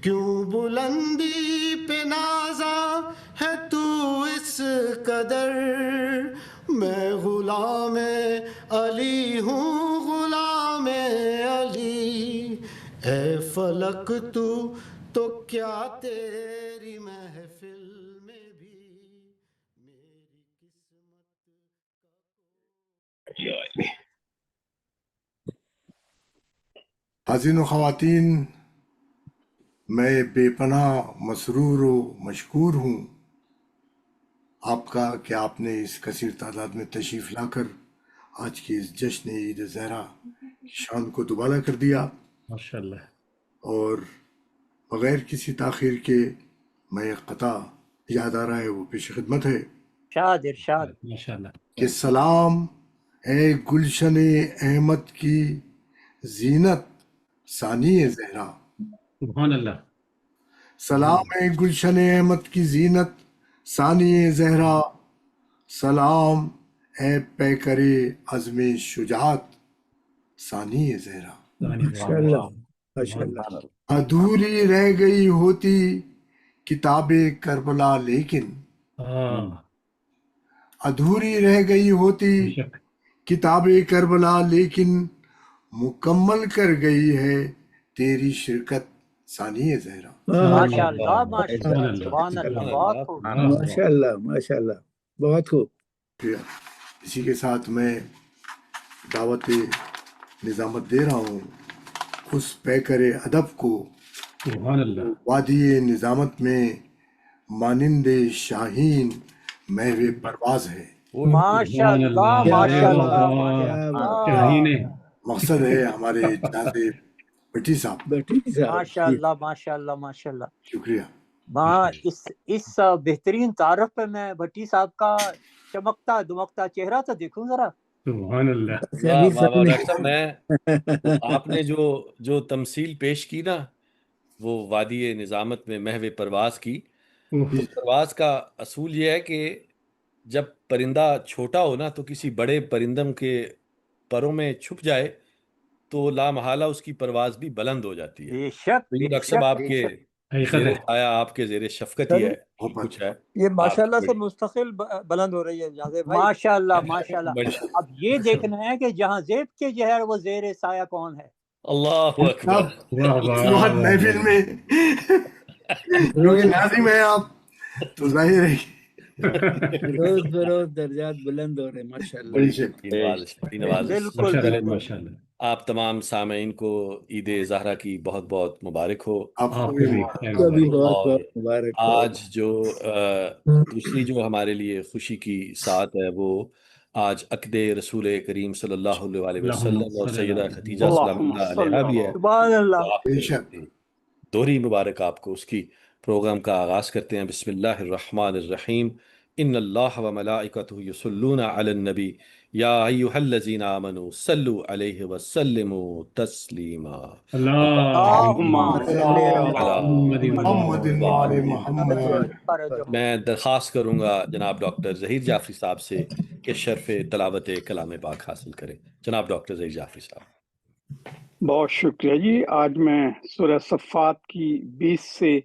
کیوں بلندی پہ نازا ہے تو اس قدر، میں غلام علی ہوں، غلام علی، اے فلک تو کیا تیری محفل میں بھی میری قسمت۔ حاضرین و خواتین، میں بے پناہ مسرور و مشکور ہوں آپ کا کہ آپ نے اس کثیر تعداد میں تشریف لا کر آج کی اس جشن عید زہرا کی شان کو دوبالا کر دیا، ماشاءاللہ، اور بغیر کسی تاخیر کے میں ایک قطع یاد آ رہا ہے، وہ پیش خدمت ہے ارشاد ماشاءاللہ۔ کہ سلام اے گلشن احمد کی زینت ثانی زہرا، سبحان اللہ۔ سلام اے گلشن احمد کی زینت ثانی زہرا، سلام اے پیکر عزم شجاعت ثانی زہرا۔ ماشاءاللہ ماشاءاللہ۔ ادھوری رہ گئی ہوتی کتاب کربلا لیکن، ادھوری رہ گئی ہوتی بے شک، کتاب کربلا لیکن، مکمل کر گئی ہے تیری شرکت ثانی زہرا۔ ماشاءاللہ ماشاءاللہ، سبحان اللہ، سبحان اللہ، بہت خوب۔ ماشاءاللہ ماشاءاللہ، بہت خوب۔ اسی کے ساتھ میں دعوت نظامت دے رہا ہوں اس پیکر ادب کو، سبحان اللہ۔ وادی نظامت میں مانند شاہین محو پرواز ہے۔ ماشاءاللہ ماشاءاللہ بات شاہین مقصد ہے ہمارے جناب بٹی صاحب، بیٹی صاحب، ماشاءاللہ ماشاءاللہ ماشاءاللہ۔ شکریہ۔ اس بہترین تعارف پہ میں بھٹی صاحب کا چمکتا دمکتا چہرہ تو دیکھوں ذرا۔ سبحان اللہ۔ واہ واہ واہ ڈاکٹر صاحب، میں آپ نے جو تمثیل پیش کی نا، وہ وادی نظامت میں محو پرواز کی، تو پرواز کا اصول یہ ہے کہ جب پرندہ چھوٹا ہو نا تو کسی بڑے پرندم کے پروں میں چھپ جائے تو لامحالہ اس کی پرواز بھی بلند ہو جاتی ہے۔ بے شک تو یہ بے ڈاکٹر صاحب شک آپ بے کے شک، حقیقت زیر ہے۔ سایہ، آپ کے زیر شفقت ہی ہے، یہی کچھ ہے۔ یہ ماشاءاللہ آپ سے مستقل بلند ہو رہی ہے جازے بھائی۔ ماشاءاللہ ماشاءاللہ۔ بڑی اب یہ دیکھنا ہے کہ جہاں زیب کے جو ہے وہ زیر سایہ کون ہے۔ اللہ اکبر۔ اب واہ اس واہ وقت محفل میں کیونکہ ناظم ہے آپ، تو ظاہر ہے روز بروز درجات بلند ہو رہے ہیں، ماشاءاللہ۔ بڑی شک۔ بڑی نواز۔ بالکل سب سے پہلے بالکل۔ تو ماشاءاللہ۔ آپ تمام سامعین کو عید زہرا کی بہت بہت مبارک ہو۔ آپ آپ کو کو بھی بھی کو بھی بہت اور بہت مبارک ہو۔ آج جو دوسری جو ہمارے لیے خوشی کی ساتھ ہے، وہ آج عقد رسول کریم صلی اللہ علیہ وسلم اور سیدہ خدیجہ سلام اللہ علیہا بھی ہے۔ سبحان اللہ۔ تو آپ بے شک۔ دوہری مبارک آپ کو اس کی۔ پروگرام کا آغاز کرتے ہیں۔ بسم اللہ الرحمن الرحیم۔ ان اللہ و ملائکتہ یصلون علی النبی یا ایھا الذین آمنوا صلوا علیہ وسلموا تسلیما۔ اللہم محمد وعلی محمد۔ میں درخواست کروں گا جناب ڈاکٹر ظہیر جعفری صاحب سے کہ شرف تلاوت کلام پاک حاصل کریں۔ جناب ڈاکٹر ظہیر جعفری صاحب۔ بہت شکریہ جی۔ آج میں سورہ صفات کی 20 سے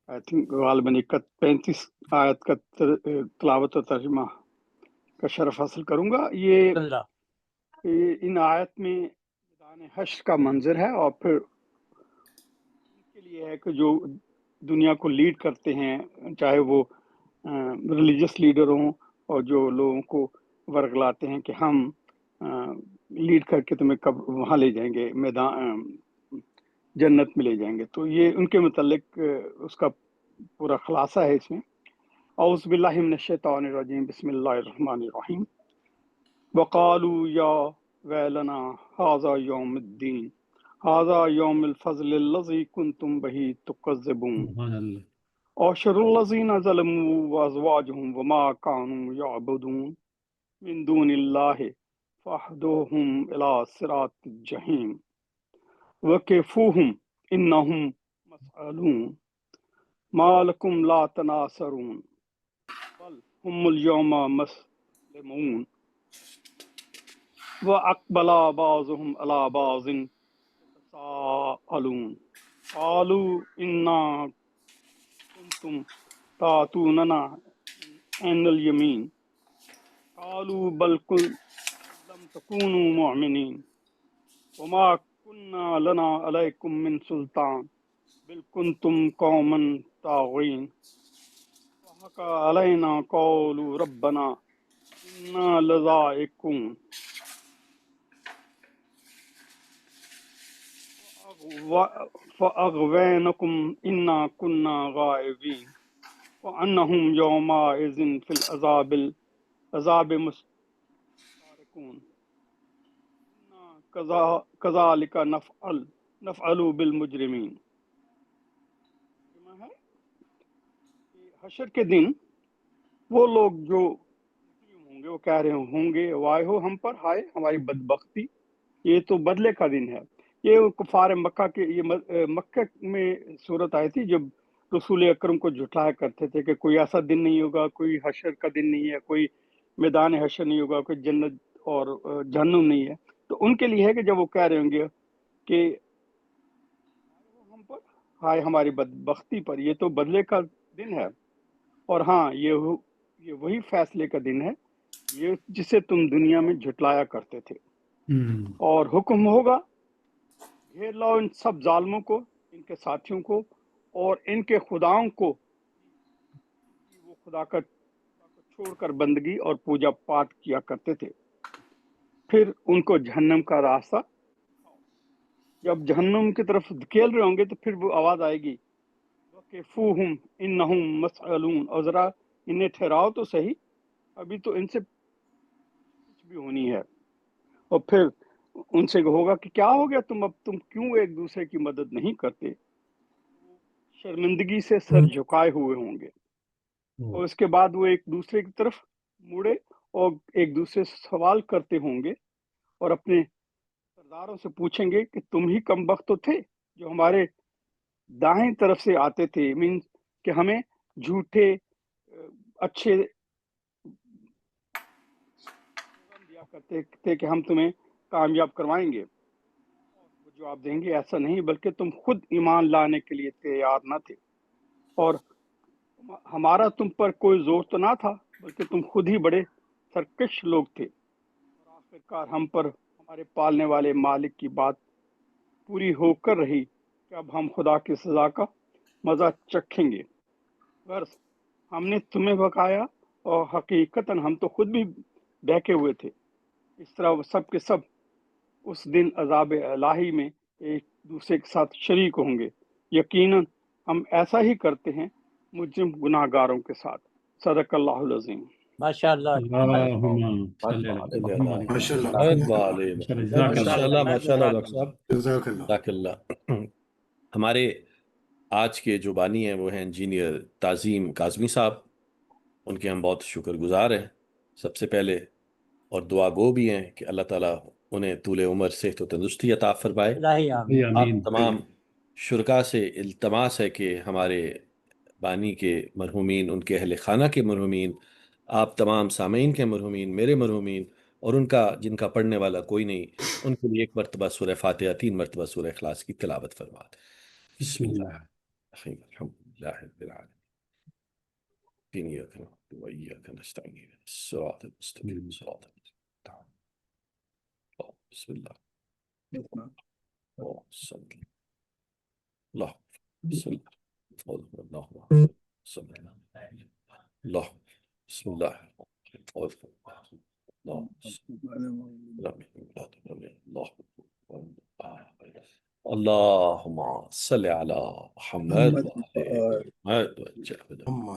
آئی تھنک غالباً 35 آیت کا تلاوت و ترجمہ کا شرف حاصل کروں گا۔ یہ ان آیت میں میدان حشر کا منظر ہے، اور پھر ان کے لیے ہے کہ جو دنیا کو لیڈ کرتے ہیں، چاہے وہ ریلیجس لیڈر ہوں، اور جو لوگوں کو ورگلاتے ہیں کہ ہم لیڈ کر کے تمہیں کب وہاں لے جائیں گے، میدان جنت میں لے جائیں گے۔ تو یہ ان کے متعلق اس کا پورا خلاصہ ہے اس میں۔ اعوذ باللہ من الشیطان الرجیم، بسم اللہ الرحمن الرحیم۔ وقالوا یا ویلنا ھذا یوم الدین ھذا یوم الفضل الذی کنتم بہ تکذبون سبحان اللہ۔ احشر الذین ظلموا وازواجہم وما کانوا یعبدون من دون اللہ فاہدوہم الی صراط الجحیم وقفوہم انہم مسئولون ما لکم لا تناصرون بل ہم اليوم مسلمون وَأَقْبَلَ بَعْضُهُمْ عَلَى بَعْضٍ يَتَسَاءَلُونَ قالوا إنا كنتم تأتوننا عن اليمين قالوا بل لم تكونوا مؤمنين وما كنا لنا عليكم من سلطان بل كنتم قوما طاغين وحق علينا قول ربنا إنا لذائقون فأغوينكم إنا كنا غائبين وأنهم يومئذ في العذاب مشتركون كذلك نفعل بالمجرمين. حشر کے دن وہ لوگ جو ہوں گے وہ کہہ رہے ہوں گے وائے ہو ہم پر، ہائے ہماری بدبختی، یہ تو بدلے کا دن ہے. یہ کفار مکہ کے، یہ مکہ میں صورت آئی تھی جب رسول اکرم کو جھٹلایا کرتے تھے کہ کوئی ایسا دن نہیں ہوگا، کوئی حشر کا دن نہیں ہے، کوئی میدان حشر نہیں ہوگا، کوئی جنت اور جہنم نہیں ہے. تو ان کے لیے ہے کہ جب وہ کہہ رہے ہوں گے کہ ہم پر، ہائے ہماری بدبختی پر، یہ تو بدلے کا دن ہے. اور ہاں یہ وہی فیصلے کا دن ہے یہ جسے تم دنیا میں جھٹلایا کرتے تھے. اور حکم ہوگا، گھیر لاؤ ان سب ظالموں کو، ان کے ساتھیوں کو اور ان کے خداؤں کو، وہ خدا کا چھوڑ کر بندگی اور پوجا پاٹ کیا کرتے تھے. پھر ان کو جہنم کا راستہ، جب جہنم کی طرف دھکیل رہے ہوں گے تو پھر وہ آواز آئے گی وَقِفُوهُمْ إِنَّهُمْ مَسْئَلُونَ، اور ذرا انہیں ٹھہراؤ تو صحیح، ابھی تو ان سے کچھ بھی ہونی ہے. اور پھر ان سے ہوگا کہ کیا ہو گیا تم کیوں ایک دوسرے کی مدد نہیں کرتے. شرمندگی سے سر جھکائے ہوئے ہوں گے، اور اس کے بعد وہ ایک دوسرے کی طرف مڑے اور ایک دوسرے سے سوال کرتے ہوں گے اور اپنے سرداروں سے پوچھیں گے کہ تم ہی کم بخت تو تھے جو ہمارے دائیں طرف سے آتے تھے، مینس کہ ہمیں جھوٹے اچھے دیا کرتے تھے کہ ہم تمہیں کامیاب کروائیں گے. وہ جواب دیں گے ایسا نہیں، بلکہ تم خود ایمان لانے کے لیے تیار نہ تھے، اور ہمارا تم پر کوئی زور تو نہ تھا، بلکہ تم خود ہی بڑے سرکش لوگ تھے. اور آخرکار ہم پر ہمارے پالنے والے مالک کی بات پوری ہو کر رہی کہ اب ہم خدا کی سزا کا مزہ چکھیں گے. غرض ہم نے تمہیں بکایا اور حقیقتاً ہم تو خود بھی بہکے ہوئے تھے. اس طرح وہ سب کے سب اس دن عذاب الہی میں ایک دوسرے کے ساتھ شریک ہوں گے. یقیناً ہم ایسا ہی کرتے ہیں مجرم گناہ گاروں کے ساتھ. صدق اللہ العظیم. ماشاء اللہ. اللهم صل على محمد ماشاء اللہ. ماشاءاللہ ماشاءاللہ ڈاکٹر صاحب، جزاک اللہ. جزاک اللہ. ہمارے آج کے جو بانی ہیں وہ ہیں انجینئر تعظیم کاظمی صاحب. ان کے ہم بہت شکر گزار ہیں سب سے پہلے، اور دعا گو بھی ہیں کہ اللہ تعالیٰ انہیں طول عمر صحت و تندرستی عطا فرمائے. الہی آمین. آپ تمام شرکا سے التماس ہے کہ ہمارے بانی کے مرحومین، ان کے اہل خانہ کے مرحومین، آپ تمام سامعین کے مرحومین، میرے مرحومین اور ان کا جن کا پڑھنے والا کوئی نہیں، ان کے لیے ایک مرتبہ سورہ فاتحہ، 3 مرتبہ سورہ اخلاص کی تلاوت فرما دیں. بسم اللہ الرحمن الرحیم. الحمد للہ رب العالمین. إياك نعبد وإياك نستعين. الصراط المستقيم صراط الذين بسم الله. الله بسم الله. الله بسم الله. الله بسم الله. اللهم صل على محمد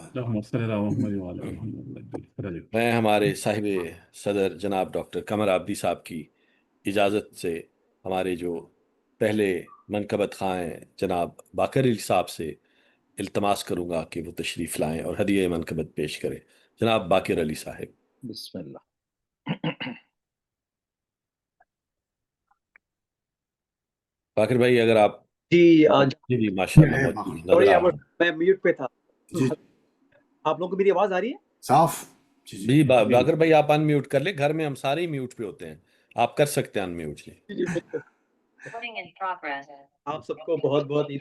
اللهم صل على محمد وعلى آل محمد. میں ہمارے صاحب صدر جناب ڈاکٹر قمر عابدی صاحب کی اجازت سے ہمارے جو پہلے منقبت خواہ ہیں جناب باقر علی صاحب سے التماس کروں گا کہ وہ تشریف لائیں اور ہدیہ منقبت پیش کریں. جناب باقر علی صاحب. بسم اللہ. باقر بھائی اگر آپ جی آج جی ماشاءاللہ میں میوٹ پہ تھا. جی آپ لوگوں کو میری آواز آ رہی ہے؟ صاف. جی باقر بھائی آپ ان میوٹ کر لیں. گھر میں ہم سارے ہی میوٹ پہ ہوتے ہیں، آپ کر سکتے ہیں ان میوٹ. جی آپ سب کو بہت بہت عید۔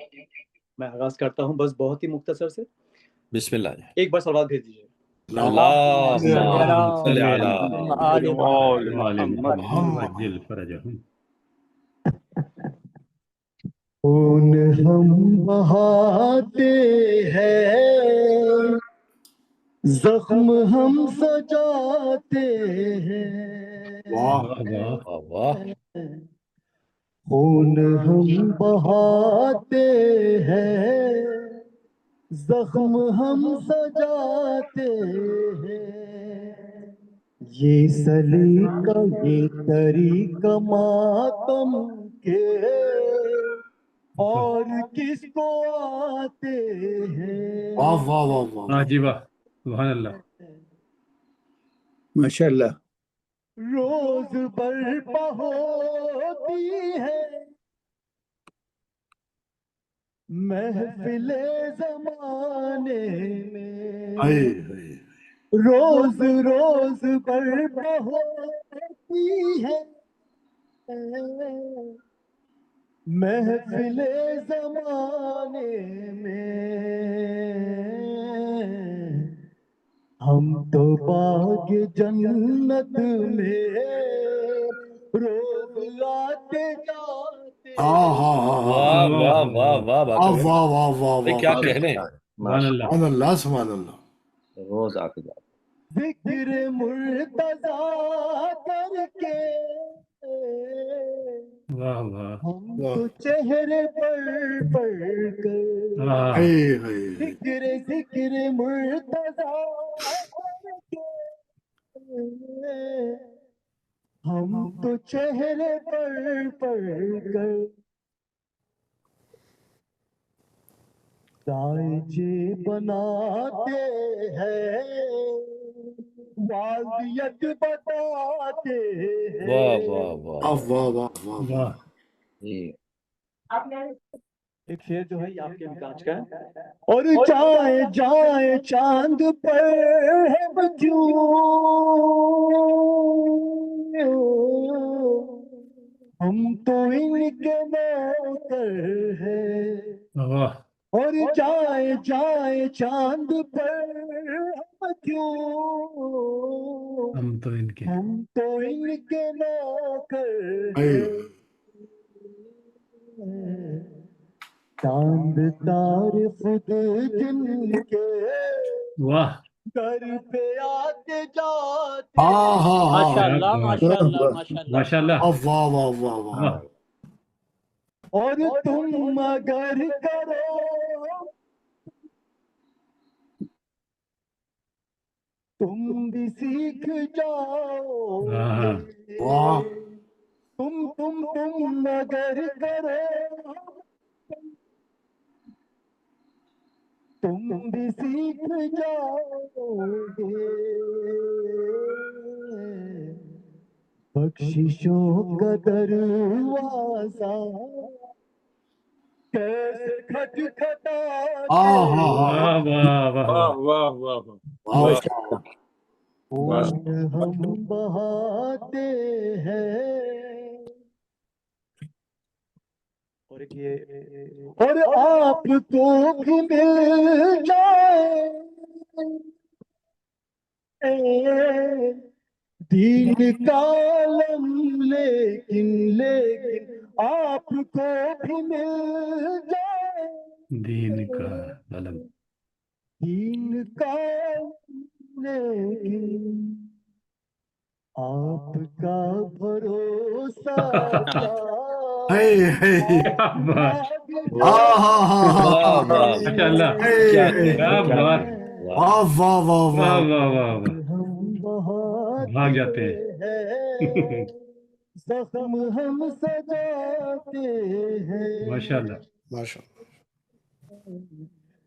میں آغاز کرتا ہوں بس بہت ہی مختصر سے، بسم اللہ جی۔ ایک بار سلوات بھیج دیجیے۔ اللہم صلی علی آل محمد۔ وعلى محمد وعجل فرجهم خون ہم بہاتے ہیں، زخم ہم سجاتے ہیں، واہ واہ واہ واہ واہ، خون ہم بہاتے ہیں، زخم ہم سجاتے ہیں، یہ سلیقہ یہ طریقہ ماتم کے اور کس کو آتے ہیں۔ واہ واہ واہ واہ واہ جی واہ، سبحان اللہ۔ ماشاء اللہ۔ روز برپا ہوتی ہے محفل زمانے میں، ہائے ہائے روز روز برپا ہوتی ہے محفل زمانے میں، ہم تو باغ جنت میں روز آتے جاتے ہاں ہاں ہاں ہاں واہ واہ واہ واہ واہ باقی واہ واہ واہ بھائی واہ کیا کہنے۔ سبحان اللہ۔ سبحان اللہ سبحان اللہ۔ روز آ کے جاتے ذکر مرتضیٰ کر کے واہ واہ ہم تو چہرے پر کر واہ ہائے ہائے ذکر مرتضیٰ کر کے ہم تو چہرے پر کر دائچے بناتے ہیں واضیت بتاتے ہیں۔ واہ واہ واہ واہ واہ واہ واہ واہ جی۔ ایک شعر جو ہے یہ آپ کے مزاج کا ہے۔ اور جائیں جائیں چاند پر ہم کیوں ہم تو ان کے نوکر ہیں، واہ اور جائیں جائیں چاند پر ہم کیوں ہم تو ان کے ہم تو ان کے نوکر ہائے ہیں، چاند تارے خود جن کے واہ در پہ آتے جاتے ہاں ہاں ہاں ماشاء ہاں اللہ ماشاء اللہ واہ۔ ماشاء اللہ۔ ماشاء اللہ۔ واہ واہ واہ واہ واہ اور تم اگر کرو تم بھی سیکھ جاؤ ہاں واہ تم اگر کرو تم بھی سیکھ جاؤ گے، بخششوں کا دروازہ کیسے کھٹکھٹاتے ہاں ہاں ہاں واہ واہ واہ واہ واہ واہ واہ خون ہم بہاتے ہیں، اور ایک یہ اور آپ کو بھی مل جائے دین کا علم، لیکن آپ کو بھی مل جائے دین کا علم۔ دین کا لیکن آپ کا بھروسہ ہائے ہائے کیا بات، ہاں ہاں ہاں ہاں واہ واہ ماشاء اللہ، کیا کیا بات، واہ واہ واہ واہ واہ واہ واہ واہ، ہم بہاتے بھاگ جاتے ہیں، زخم ہم سجاتے ہیں۔ ماشاء اللہ۔ ماشاء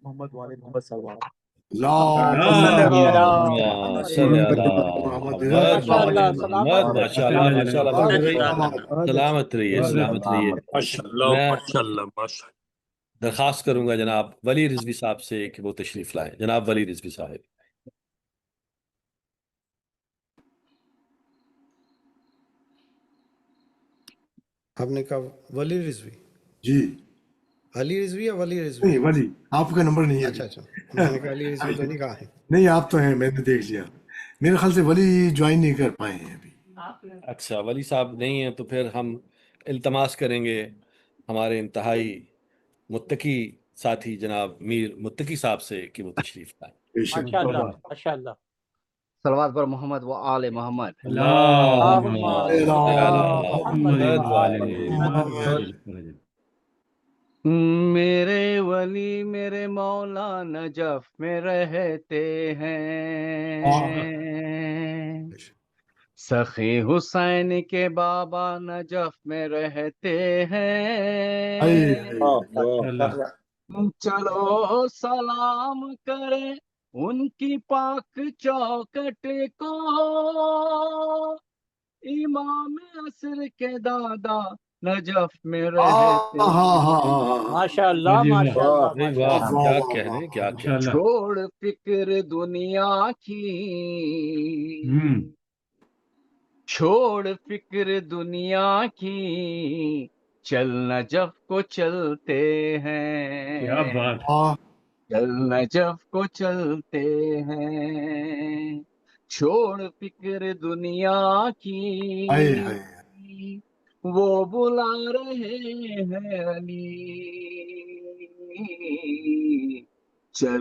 محمد والد محمد صلوات۔ اللہ اللہم صلی علی محمد ماشاء اللہ، محمد۔ ماشاء اللہ ماشاء اللہ بہت رہی، اللہ سلامت رہیے سلامت رہیے۔ میں درخواست کروں گا جناب ولی رضوی صاحب سے کہ وہ تشریف لائیں۔ جناب ولی رضوی صاحب۔ آپ نے کہا ولی رضوی، جی علی رضوی یا ولی رضوی؟ نہیں ولی، آپ کا نمبر نہیں ہے اچھا ابھی۔ اچھا، میں نے کہا علی رضوی تو نہیں کہا ہے۔ نہیں آپ تو ہیں، میں نے دیکھ لیا، میرے خیال سے ولی جوائن نہیں کر پائے ہیں ابھی۔ اچھا ولی صاحب نہیں ہیں تو پھر ہم التماس کریں گے ہمارے انتہائی متقی ساتھی جناب میر متقی صاحب سے کہ وہ تشریف لائیں۔ بے شک ماشاء اللہ ماشاء اللہ۔ صلوات پر محمد و آل محمد۔ اللهم اللهم صل صل على على محمد محمد وعلى وعلى محمد۔ میرے ولی میرے مولا نجف میں رہتے ہیں، سخی حسین کے بابا نجف میں رہتے ہیں، چلو سلام کریں ان کی پاک چوکٹ کو، امام عصر کے دادا نجف میں رہتے ہیں، ماشاء اللہ ماشاء اللہ ارے ماشاء واہ اللہ۔ کیا کہنے کیا کہنے۔ چھوڑ فکر دنیا کی، چھوڑ فکر دنیا کی، چل نجف کو چلتے ہیں، کیا بات، چل نجف کو چلتے ہیں، چھوڑ فکر دنیا کی، وہ بلا رہے ہیں علی، چل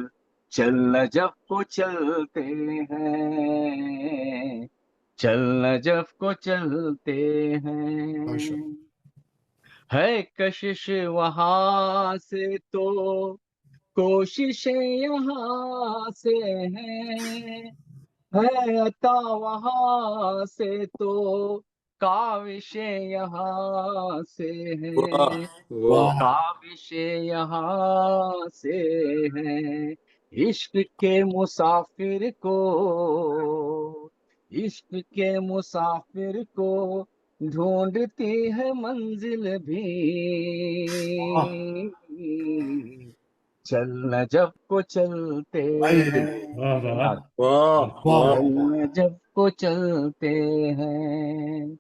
چل نجف کو چلتے ہیں، چل نجف کو چلتے ہیں، ہے کشش وہاں سے تو کوششیں یہاں سے ہیں، ہے عطا وہاں سے تو کاوشیں یہاں سے ہیں، کاوشیں یہاں سے ہیں، عشق کے مسافر کو، عشق کے مسافر کو ڈھونڈتی ہے منزل بھی، چل نجف کو چلتے ہیں، چل نجف کو چلتے ہیں،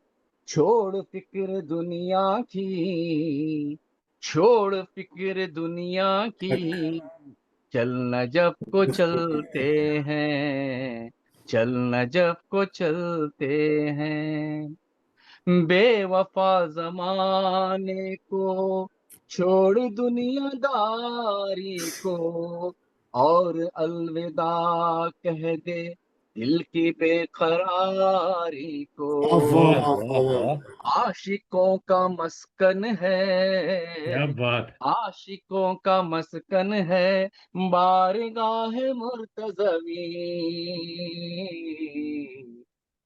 چھوڑ فکر دنیا کی، چھوڑ فکر دنیا کی، چل نجف کو چلتے ہیں، چل نجف کو چلتے ہیں، بے وفا زمانے کو چھوڑ دنیا داری کو، اور الوداع کہہ دے دل کی بے قراری کو، عاشقوں کا مسکن ہے، کیا بات، عاشقوں کا مسکن ہے، بارگاہ مرتضوی،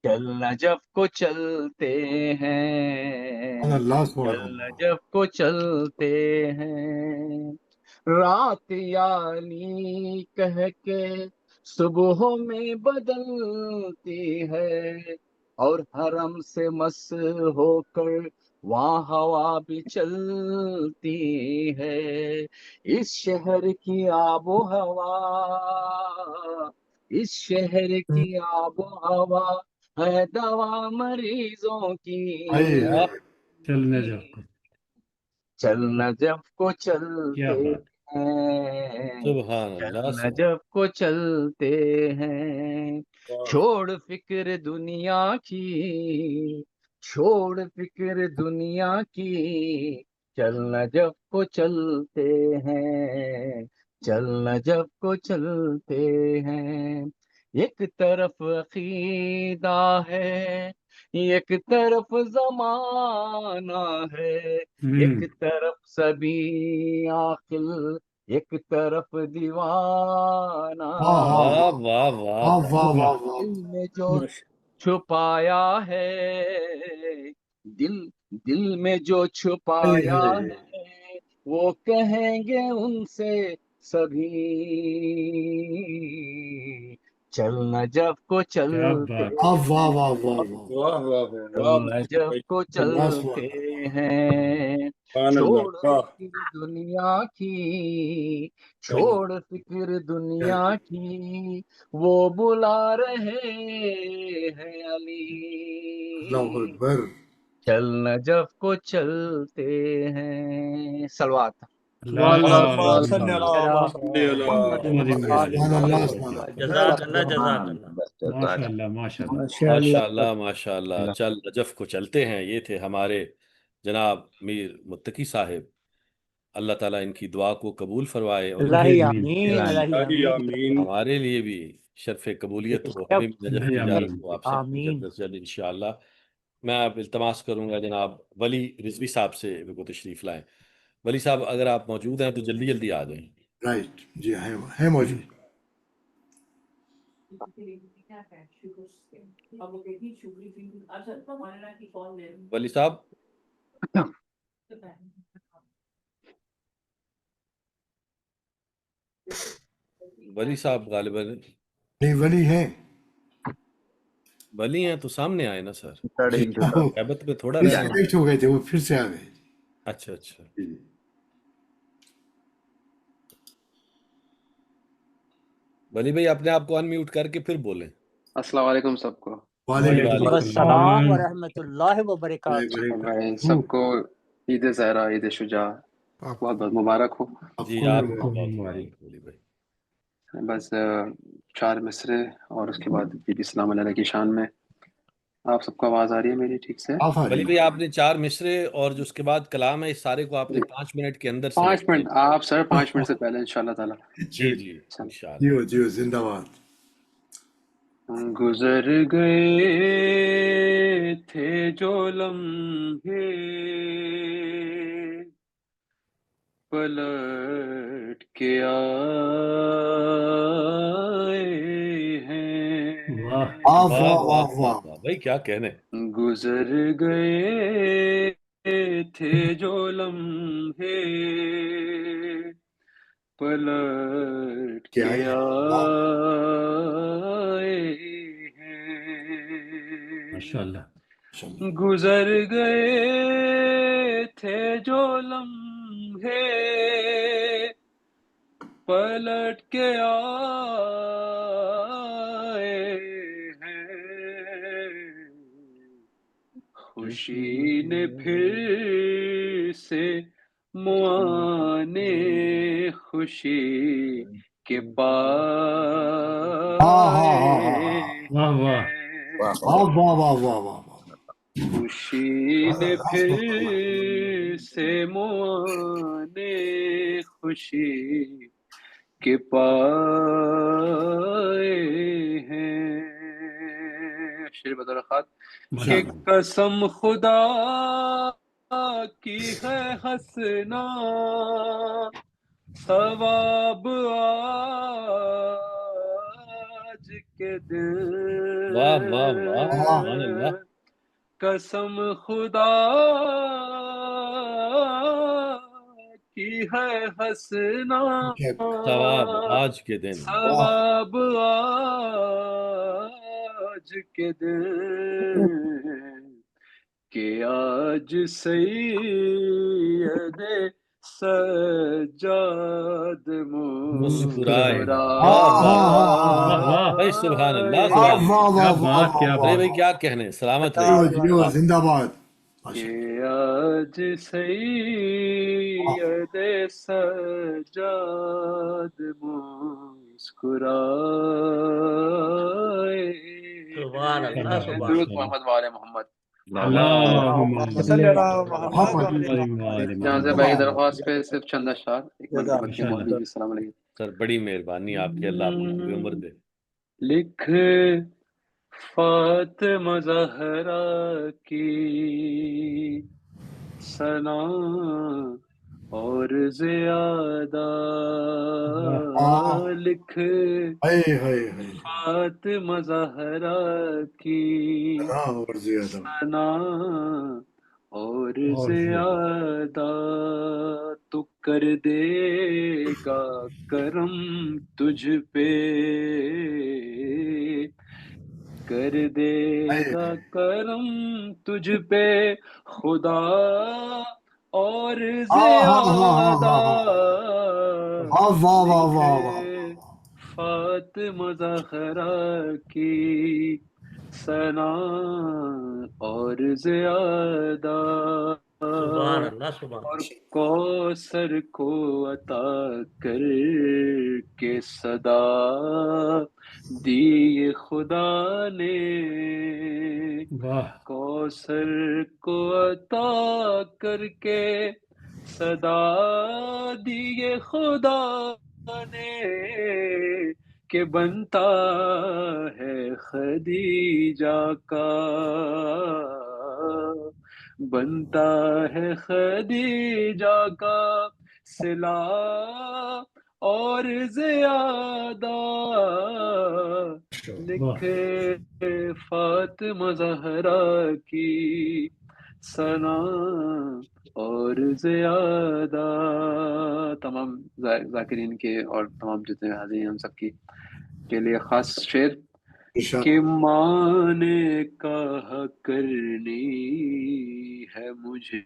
چل نجف کو چلتے ہیں، چل نجف کو چلتے ہیں، رات یعنی کہہ کے صبح میں بدلتی ہے، اور حرم سے مس ہو کر وہاں ہوا بھی چلتی ہے، اس شہر کی آب و ہوا، اس شہر کی آب و ہوا ہے دوا مریضوں کی، چل نجف کو، چل نجف کو کیا چلتے بات، ہیں، سبحان چل اللہ سبحان نجف کو چلتے ہیں، چھوڑ فکر دنیا کی، چھوڑ فکر دنیا کی، چل نجف کو چلتے ہیں، چل نجف کو چلتے ہیں، ایک طرف عقیدہ ہے، ایک طرف زمانہ ہے، ایک طرف سبھی عاقل، ایک طرف دیوانہ، واہ واہ واہ دل میں جو چھپایا ہے، دل میں جو چھپایا ہے، وہ کہیں گے ان سے سبھی، چل نجف کو کیا چلتے بات، چل نجف کو چلتے ہیں، چھوڑ فکر دنیا کی، چھوڑ فکر دنیا کی، وہ بلا رہے ہیں علی، اللہ اکبر، چل نجف کو چلتے ہیں. سلوات. اللہ صلی اللہ محمد سبحان اللہ سبحان اللہ. جزاک اللہ جزاک اللہ. ماشاء اللہ ماشاء اللہ. ماشاء ماشاء اللہ. اللہ ماشاء اللہ. چل نجف کو چلتے ہیں. یہ تھے ہمارے جناب میر متقی صاحب. اللہ تعالیٰ ان کی دعا کو قبول فرمائے اور اللہ آمین اللہ آمین. آمین. ہمارے لیے بھی شرف قبولیت ہو. ہمیں بھی نجف کی اجازت ہو آپ سے آمین. جلد انشاءاللہ. میں اب التماس کروں گا جناب ولی رضوی صاحب سے وہ تشریف لائیں. ولی صاحب اگر آپ موجود ہیں تو جلدی جلدی آ جائیں. رائٹ جی ہے موجود. ولی صاحب غالباً نہیں ولی ہیں. ولی ہیں تو سامنے آئے نا سر. وہ غیبت میں تھوڑا رہنا. ڈسکنیکٹ ہو گئے تھے وہ پھر سے آ گئے. اچھا اچھا. ولی بھائی اپنے آپ کو ان میوٹ کر کے پھر بولیں. السلام علیکم سب کو. وعلیکم السلام ورحمۃ اللہ وبرکاتہ. بھائی سب کو عید زہرا عید شجاع بہت بہت مبارک ہو. جی آپ کو مبارک ولی بھائی. بس 4 مصرے اور اس کے بعد بی بی سلام علیہ کی شان میں. آپ سب کو آواز آ رہی ہے میری ٹھیک سے؟ ولی بھائی آپ نے 4 مصرے اور جو اس کے بعد کلام ہے اس سارے کو آپ نے 5 منٹ کے اندر 5 منٹ آپ سر 5 منٹ سے پہلے انشاءاللہ تعالی. جی جی انشاءاللہ. جیو جیو زندہ باد. گزر گئے تھے جو لمحے پلٹ کے آئے ہیں. واہ واہ واہ بھائی کیا کہنے. گزر گئے تھے جو لمحے پلٹ کے آئے ہیں. ماشاءاللہ. گزر گئے تھے جو لمحے پلٹ کے آئے ہیں. خوشی نے پھر سے معانے خوشی کے خوشی نے پھر سے معانے خوشی کے پائے ہیں. شیر بدر خات کہ قسم خدا کی ہے حسنا ثواب آج کے دن. واہ واہ واہ سبحان اللہ. قسم خدا کی ہے حسنا ثواب آج کے دن. ثواب آج کے دن کہ آج سید سجاد مسکرائے. سبحان اللہ. بھائی کیا کہنے. سلامت رہیے. زندہ باد. کہ آج سید سجاد مسکرائے. سبحان اللہ. درود محمد وعلی محمد. جہاں سے بھائی درخواست پہ صرف چند اشعار. السلام علیکم سر. بڑی مہربانی آپ کی. اللہ آپ کو عمر دے. لکھ فاطمہ زہرا کی ثنا اور زیادہ لکھ فاطمہ زہرا کی ثنا اور زیادہ تو کر دے گا کرم تجھ پہ کر دے گا کرم تجھ پہ خدا اور زیادہ فاطمہ زہرا کی ثنا اور زیادہ، سبحان اللہ سبحان اور اللہ. کوثر کو عطا کر کے صدا دی خدا نے، واہ کوثر کو عطا کر کے صدا دی خدا نے، کہ بنتا ہے خدیجہ کا، بنتا ہے خدیجہ کا صلہ اور زیادہ، لکھے فاطمہ زہرا کی ثنا اور زیادہ. تمام ذاکرین کے اور تمام جتنے حاضرین ہم سب کی کے لیے خاص شعر کہ ماں نے کہا کرنی ہے مجھے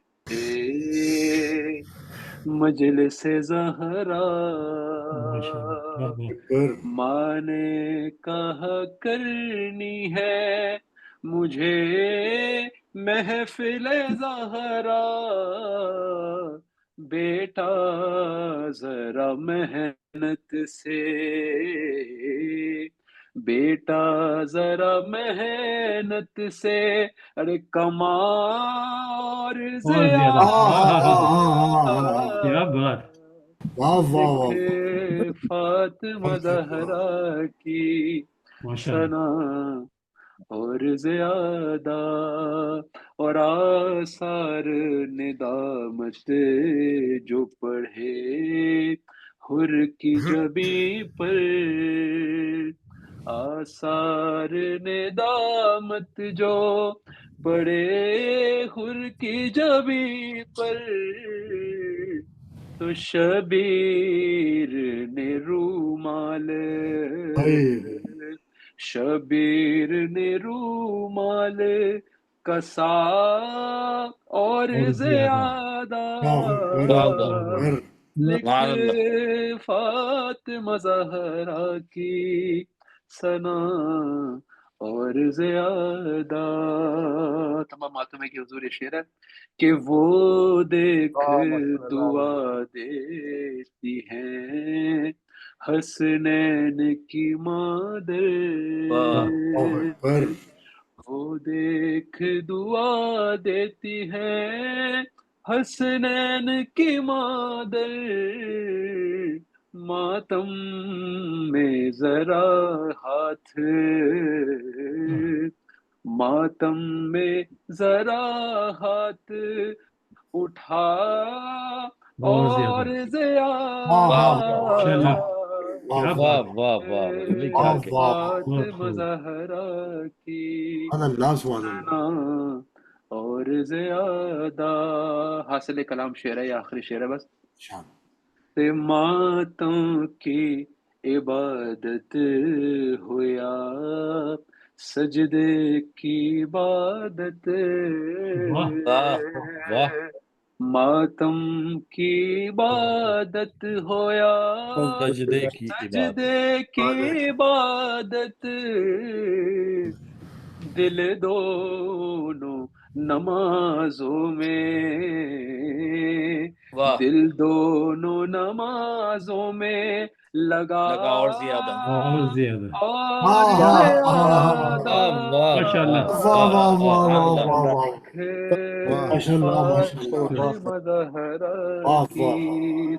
مجلس زہرا، ماں نے کہا کرنی ہے مجھے محفل زہرا، بیٹا ذرا محنت سے، بیٹا ذرا محنت سے، ارے کما اور زیادہ، کیا بات، لکھے فاطمہ زہرا کی ثنا اور زیادہ، اور آثار ندامت جو پڑھے حر کی جبیں پر، آثار ندامت جو پڑے حر کی جبیں پر، تو شبیر نے رومال، شبیر نے رومال کسا اور زیادہ، لکھے فاطمہ زہرا کی ثنا اور زیادہ. تمام ماتمے کی حضور شعر ہے کہ وہ دیکھ دعا دیتی ہیں حسنین کی مادر، وہ دیکھ دعا دیتی ہیں حسنین کی مادر، ماتم میں ذرا ہاتھ، ماتم میں ذرا ہاتھ اٹھا اور زیادہ، فاطمہ زہرا کی ثنا اور زیادہ. حاصل کلام شعر ہے، یہ آخری شعر ہے بس. ماتوں کی عبادت ہو یا سجدے کی عبادت، ماتم کی عبادت ہو یا سجدے کی عبادت، دل دونوں نمازوں میں، دل دونوں نمازوں میں لگا اور زیادہ، اور زیادہ، فاطمہ زہرا کی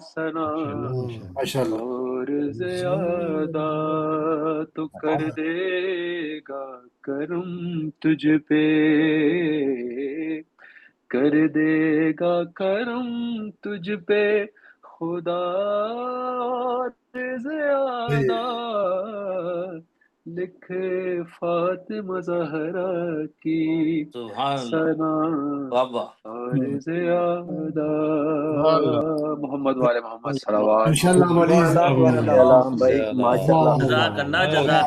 ثنا اور زیادہ، تو کر دے گا کرم تجھ پہ، کر دے گا کرم تجھ پہ خدا اور زیادہ، لکھے فاطمہ زہرا کی ثنا اور زیادہ. محمد والے محمد صلوات. جزاک اللہ جزاک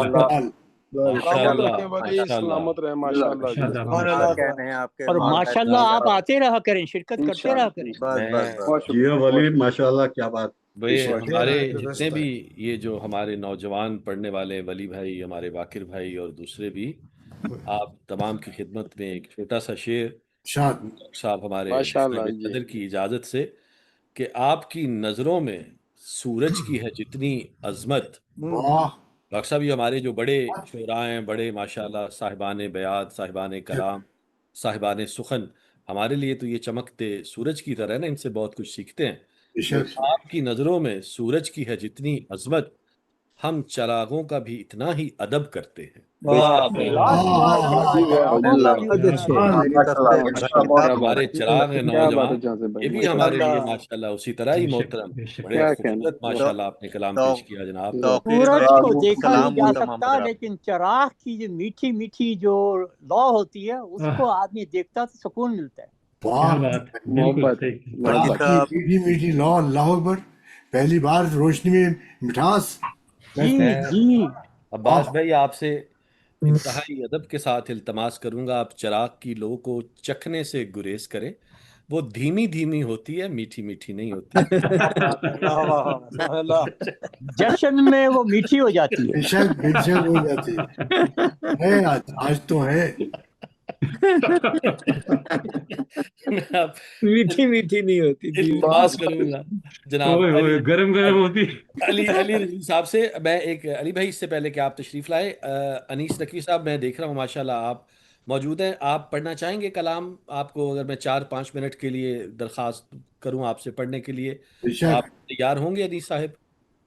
اللہ. سلامت رہے اور ماشاءاللہ آپ آتے رہا کریں، شرکت کرتے رہا کریں. جی ولی ماشاءاللہ کیا بات. بھئی بے شک ہمارے ہے جتنے درست بھی ہے یہ جو ہمارے نوجوان پڑھنے والے ولی بھائی، ہمارے باقر بھائی اور دوسرے بھی، آپ تمام کی خدمت میں ایک چھوٹا سا شعر ارشاد صاحب ہمارے ماشاء اللہ صاحب جی قدر کی اجازت سے، کہ آپ کی نظروں میں سورج کی ہے جتنی عظمت۔ واہ ڈاکٹر صاحب یہ ہمارے جو بڑے شعراء ہیں، بڑے ماشاءاللہ صاحبان بیات، صاحبان کلام، صاحبان سخن، ہمارے لیے تو یہ چمکتے سورج کی طرح ہے نا، ان سے بہت کچھ سیکھتے ہیں۔ بے تو شک آپ کی نظروں میں سورج کی ہے جتنی عظمت، ہم چراغوں کا بھی اتنا ہی ادب کرتے ہیں۔ واہ عجیب ہے چراغوں عجیب کا ہے بھی قدر سے میری طرف ماشاء سے اللہ اچھا کیا بہت بات ہمارے ہے چراغ ہیں کیا بات ہے نوجوان، جہاں سے بھائی یہ بھی ماشاء ہمارے اللہ لیے ماشاءاللہ اسی طرح ہی بے شک محترم، بے شک بڑے کیا کہنا خوبصورت ماشاءاللہ آپ نے کلام تو پیش کیا جناب۔ سورج کو دیکھا نہیں جا ہوں۔ سکتا، لیکن چراغ کی جو میٹھی میٹھی جو لو ہوتی ہے اس کو آدمی دیکھتا تو سکون ملتا ہے۔ کیا واہ بات ہے، بالکل محبت صحیح۔ محبت چراغ کی میٹھی میٹھی لو، اللہ اکبر، پہلی بار روشنی میں مٹھاس جی میں جی عباس بھائی آپ سے انتہائی ادب کے ساتھ التماس کروں گا، آپ چراغ کی لو کو چکھنے سے گریز کریں، وہ دھیمی دھیمی ہوتی ہے، میٹھی میٹھی نہیں ہوتی۔ جشن میں وہ میٹھی ہو جاتی بے ہے۔ شک ہو جاتی ہے آج تو ہے۔ میں آپ میٹھی میٹھی نہیں ہوتی التماس کروں گا جناب اوئے اوئے، گرم گرم ہوتی۔ علی رضوی صاحب سے، میں ایک علی بھائی اس سے پہلے کہ آپ تشریف لائے، انیس نقوی صاحب میں دیکھ رہا ہوں ماشاءاللہ آپ موجود ہیں، آپ پڑھنا چاہیں گے کلام؟ آپ کو اگر میں 4-5 منٹ کے لیے درخواست کروں آپ سے پڑھنے کے لیے، بے تو آپ شک تیار ہوں گے انیس صاحب؟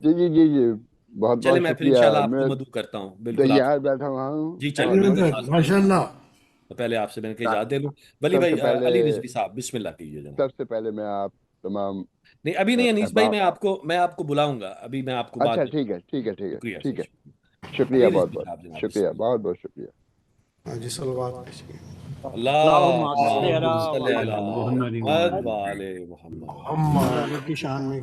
جی جی جی جی بہت چلے بہت میں پھر شکریہ انشاءاللہ آپ میں کو مدعو کرتا ہوں، بالکل آپ تیار بیٹھا ہوا ہوں جی اور چلیے میں بس درخواست ماشاء کروں گا، اللہ۔ تو پہلے آپ سے میں نے کہا اجازت دے لوں۔ ولی سب سے بھائی پہلے علی رضوی صاحب بسم اللہ کیجیے جناب۔ سب سے پہلے میں آپ تمام نہیں ابھی نہیں انیس بھائی، احباب میں آپ کو بلاؤں گا، ابھی میں آپ کو بعد اچھا میں۔ ٹھیک ہے ٹھیک ہے ٹھیک ہے شکریہ ٹھیک سر، ہے شکریہ علی بہت رضوی بہت صاحب جناب شکریہ بسم بہت بہت شکریہ ہاں جی سلوات پیش اللہ، اللہم صلی علی اللہم صلی علی محمد محمد وآل محمد۔ اللہ کی شان میں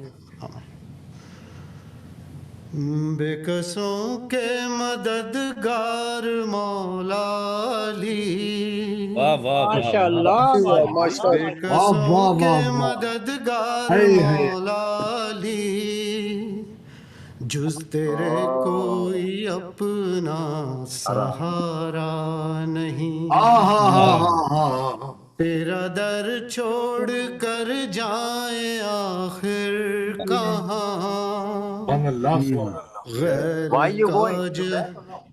بے کسوں کے مددگار مولا علی، واہ واہ واہ ماشاء واہ، اللہ ماشاء بے اللہ واہ کسوں واہ کے واہ واہ، مددگار ہے مولا علی، جز تیرے کوئی اپنا سہارا نہیں، ہاں تیرا در چھوڑ کر جائیں آخر کہاں، سبحان اللہ سبحان اللہ۔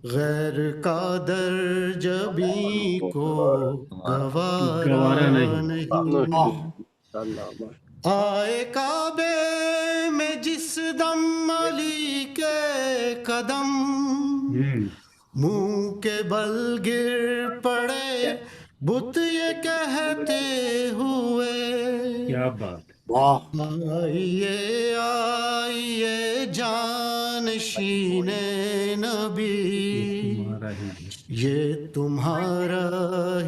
غیر کا در جبیں کو گوارا گوارا نہیں۔ نہیں، آئے کعبے میں جس دم علی کے قدم، منہ کے بل گر پڑے بت یہ کہتے ہوئے، کیا بات ہے، واہ آئیے آئیے جانشین نبی، تمہارا ہی یہ تمہارا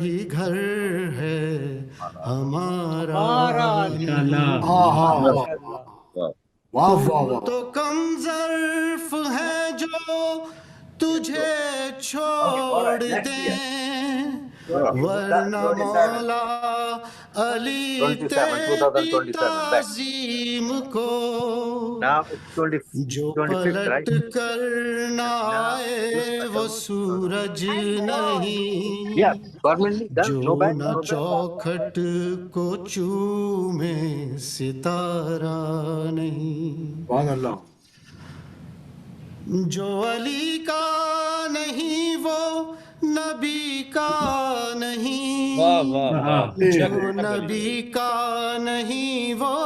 ہی گھر ہے ہمارا انشاءاللہ۔ ماشاء اللہ۔ واہ واہ تم واہ، تو کم ظرف ہے جو تجھے چھوڑ دیں، ورنہ مولا علی تیری تعظیم کو جو پلٹ کر نہ آئے وہ سورج نہیں، جو نہ چوکھٹ کو چومے ستارہ نہیں، سبحان اللہ۔ جو علی کا نہیں وہ نبی کا نہیں، واہ واہ واہ، جو نبی کا نہیں وہ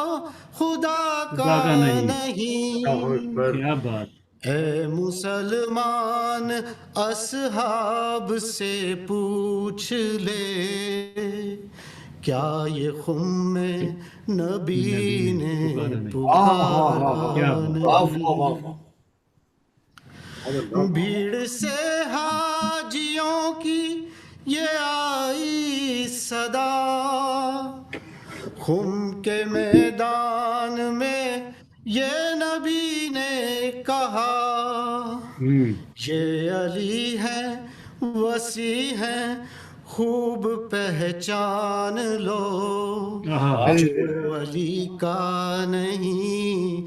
خدا کا نہیں، کیا بات، اے مسلمان اصحاب سے پوچھ لے، کیا یہ خم نبی نے پکارا نہیں، بھیڑ سے حاجیوں کی یہ آئی صدا، خم کے میدان میں یہ نبی نے کہا، یہ علی ہے وسیع ہے خوب پہچان لو، جو علی کا نہیں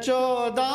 14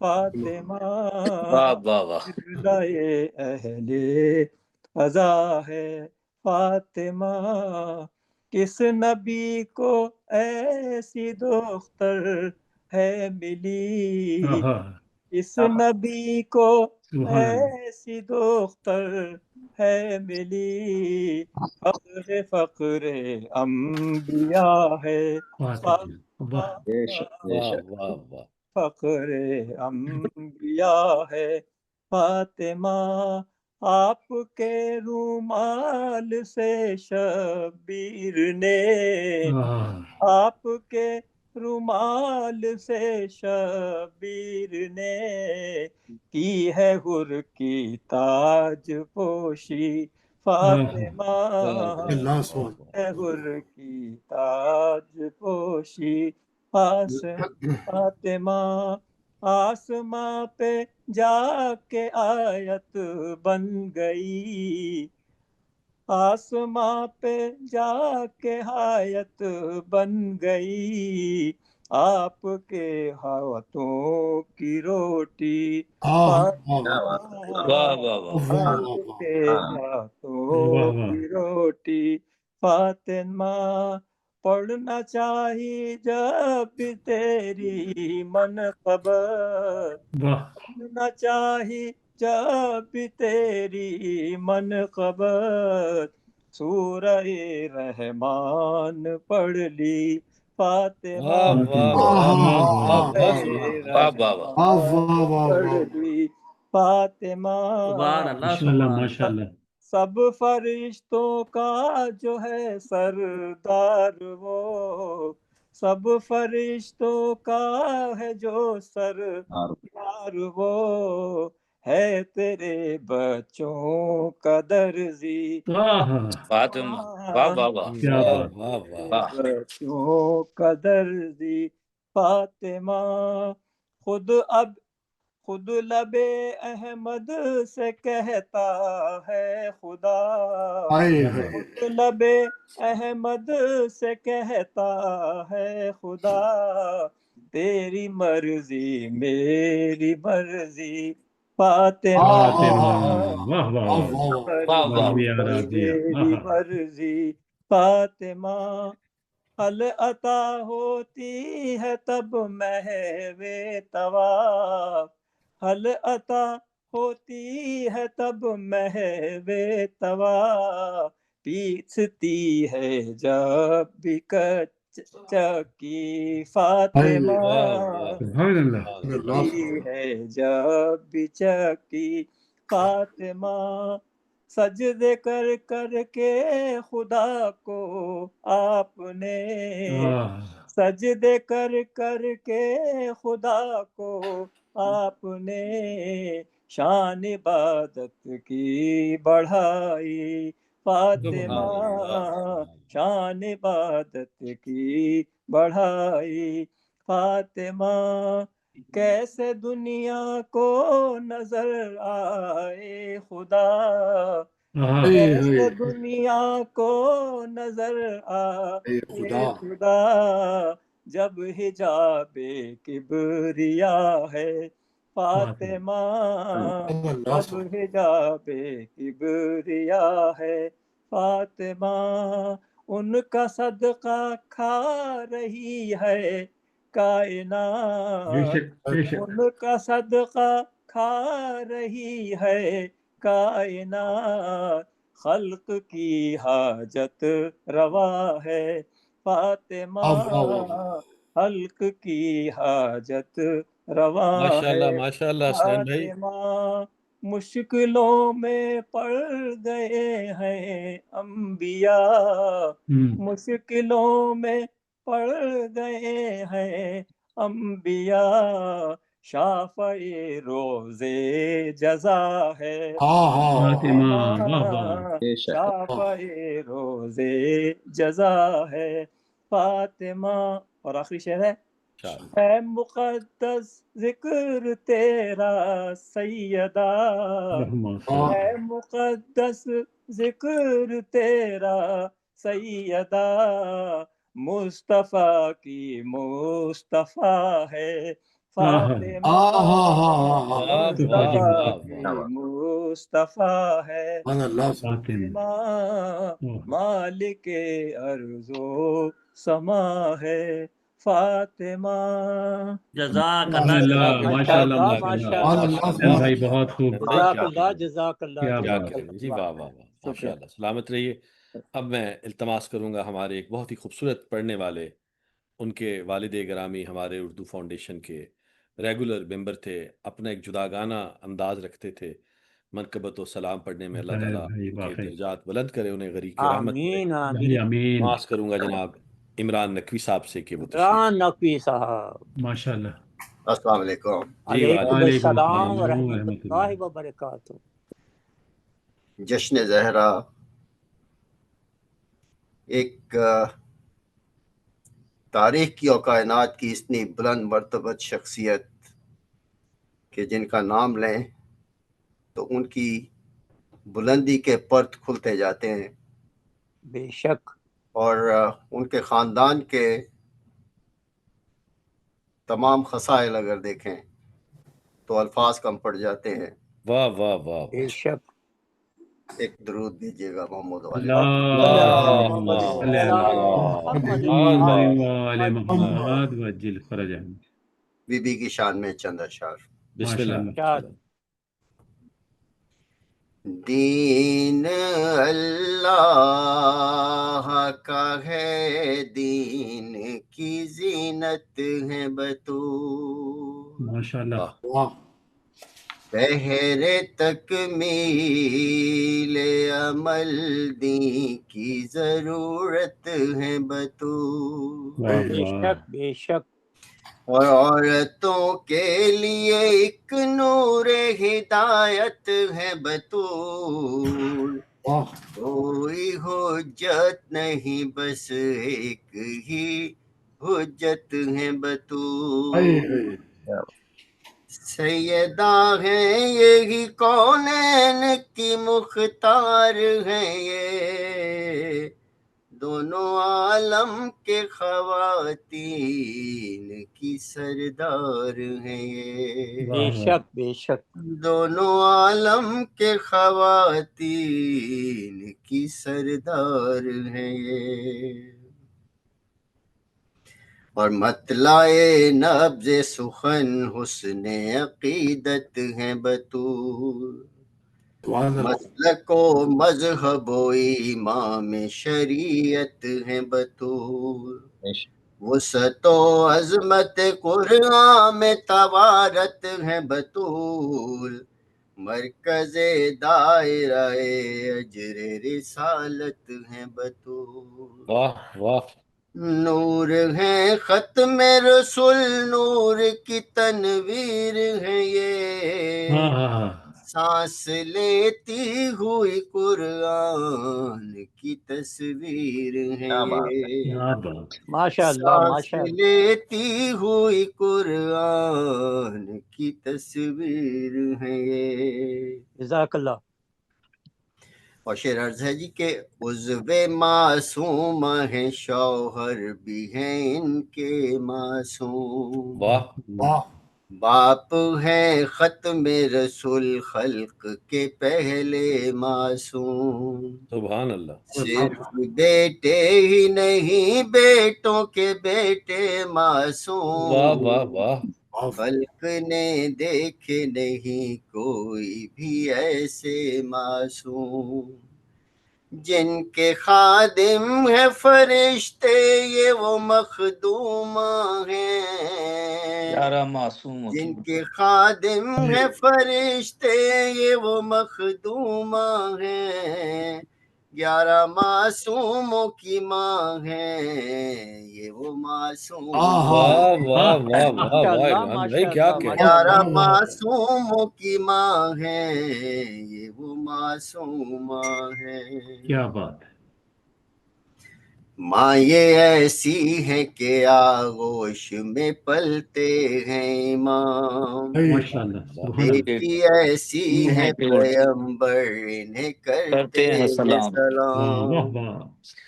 فاطمہ واہ واہ واہ کردائے اہل فضا ہے فاطمہ، کس نبی کو ایسی دختر ہے ملی، اس نبی کو سبحان اللہ ایسی دختر ہے ملی، فخر انبیاء ہے فاتح واہ بے شک بے واہ شک واہ واہ فخر انبیاء ہے فاطمہ، آپ کے رومال سے شبیر نے، آپ کے رومال سے شبیر نے کی ہے حر کی تاج پوشی فاطمہ، اللہ سو ہے حر کی تاج پوشی فاطمہ، آسماں پہ جا کے آیت بن گئی، آسماں پہ جا کے آیت بن گئی، آپ کے ہاتھوں کی روٹی فاطمہ، واہ واہ واہ آپ کے ہاتھوں کی روٹی فاطمہ، پڑھنا چاہیے جب بھی تیری منقبت، پڑھنا چاہیے جب بھی تیری منقبت، سورہ رحمان پڑھ لی فاطمہ، واہ واہ واہ واہ سورہ واہ رحمان پڑھ لی فاطمہ، سبحان اللہ ماشاء اللہ سبحان ماشاء اللہ اللہ سب فرشتوں کا جو ہے سردار وہ، سب فرشتوں کا ہے جو سردار وہ، ہے تیرے بچوں کا درزی فاطمہ واہ واہ واہ کیا واہ بات واہ واہ واہ بچوں کا درزی فاطمہ، خود لب احمد سے کہتا ہے خدا، خود لب احمد سے کہتا ہے خدا، تیری مرضی میری مرضی فاطمہ، واہ واہ واہ واہ واہ مرضی آرادیہ میری مرضی فاطمہ، حل عطا ہوتی ہے تب محو طواف، حل عطا ہوتی ہے تب محو طواف، پیستی ہے جب بھی چکی فاطمہ، سبحان اللہ پیستی ہے جب بھی چکی فاطمہ، سجدے کر کر کے خدا کو آپ نے، سجدے کر کر کے خدا کو آپ نے، شان عبادت کی بڑھائی فاطمہ، شان عبادت کی بڑھائی فاطمہ، کیسے دنیا کو نظر آئے خدا، کیسے دنیا کو نظر آئے خدا، جب حجاب کبریا ہے فاطمہ، جب حجاب کبریا ہے فاطمہ، ان کا صدقہ کھا رہی ہے کائنات، ان کا صدقہ کھا رہی ہے کائنات، خلق کی حاجت روا ہے فاطمہ، خلق کی حاجت روا ماشاء ہے اللہ حسنین بھائی فاطمہ، مشکلوں میں پڑ گئے ہیں انبیاء، مشکلوں میں پڑ گئے ہیں انبیاء، شافع روزے جزا ہے فاطمہ، شافع روزے جزا ہے فاطمہ، اور آخری شعر ہے، اے مقدس ذکر تیرا سیدہ، اے مقدس ذکر تیرا سیدہ، مصطفیٰ کی مصطفیٰ ہے فاطمہ واہ واہ واہ مصطفیٰ مصطفیٰ ہے فاطمہ مالک ارض و سما ہے فاطمہ. جزاک ماشاء اللہ اللہ ماشاء اللہ بھائی بہت خوب. جزاک اللہ جزاک اللہ کیا کیا بات کہتے ہیں جی، واہ واہ واہ، ماشاء اللہ، سلامت رہیے. اب میں التماس کروں گا ہمارے ایک بہت ہی خوبصورت پڑھنے والے، ان کے والد گرامی ہمارے اردو فاؤنڈیشن کے ریگولر ممبر تھے، اپنا ایک جداگانہ انداز رکھتے تھے منقبت و سلام پڑھنے میں. اللہ تعالیٰ بھائی ان کے واقعی درجات بلند کرے، انہیں غریق رحمت کرے. آمین آمین. بھائی امین. معاذ کروں گا جناب عمران نقوی صاحب سے کہ وہ عمران نقوی صاحب. ماشاء اللہ. السلام علیکم. جی علیکم وعلیکم السلام السلام ورحمۃ ورحمۃ اللہ وبرکاتہ. جشن زہرا ایک تاریخ کی اور کائنات کی اتنی بلند مرتبت شخصیت کہ جن کا نام لیں تو ان کی بلندی کے پرت کھلتے جاتے ہیں. بے شک. اور ان کے خاندان کے تمام خصائل اگر دیکھیں تو الفاظ کم پڑ جاتے ہیں. واہ واہ واہ. بے شک. ایک درود دیجیے گا محمد والے. محمد وجل فرجہم. بی بی کی شان میں چند اشعار. بسم اللہ. دین اللہ کا ہے، دین کی زینت ہے بطور. ماشاء اللہ. بہر تکمیل عمل دین کی ضرورت ہے بطور. بے شک بے شک. اور عورتوں کے لیے ایک نور ہدایت ہے بطور. کوئی حجت نہیں بس ایک ہی حجت ہے بطور. سیدہ ہیں یہی کونین کی مختار ہیں، یہ دونوں عالم کے خواتین کی سردار ہیں. یہ بے شک بے شک. دونوں عالم کے خواتین کی سردار ہیں یہ. اور مطلع نبض سخن حسن عقیدت ہیں بطور. مسلک و مذہب و امام شریعت ہیں بطور. وسعت و عظمت قرآن میں توارت ہیں بطور. مرکز دائرہ اجر رسالت ہیں بطور. واہ واہ. نور ہے ختم رسول، نور کی تنویر ہے یہ. سانس لیتی ہوئی قرآن کی تصویر ہے یہ. ماشاء اللہ ماشاء سانس اللہ. لیتی ہوئی قرآن کی تصویر ہے یہ. جزاک اللہ. اور شعر عرض ہے جی کہ عضو معصوم ہیں، شوہر بھی ہیں ان کے معصوم. واہ. باپ ہے ختم رسول، خلق کے پہلے معصوم. سبحان اللہ. صرف بیٹے ہی نہیں، بیٹوں کے بیٹے معصوم. واہ واہ واہ. خلق نے دیکھے نہیں کوئی بھی ایسے معصوم. جن کے خادم ہے فرشتے یہ وہ مخدوم ہیں. جن کے خادم ہے فرشتے یہ وہ مخدوم ہیں. 11 معصوموں کی ماں ہے یہ وہ معصوم. واہ واہ واہ واہ واہ. عمران بھائی کیا کہہ رہے ہیں. 11 معصوموں کی ماں ہے یہ وہ معصوم ہے. کیا بات ہے. ماں یہ ایسی ہے کہ آغوش میں پلتے ہیں امام، ماشاءاللہ سبحان اللہ بیٹی ایسی ہے پیغمبر انہیں کرتے ہیں واہ واہ سلام، واہ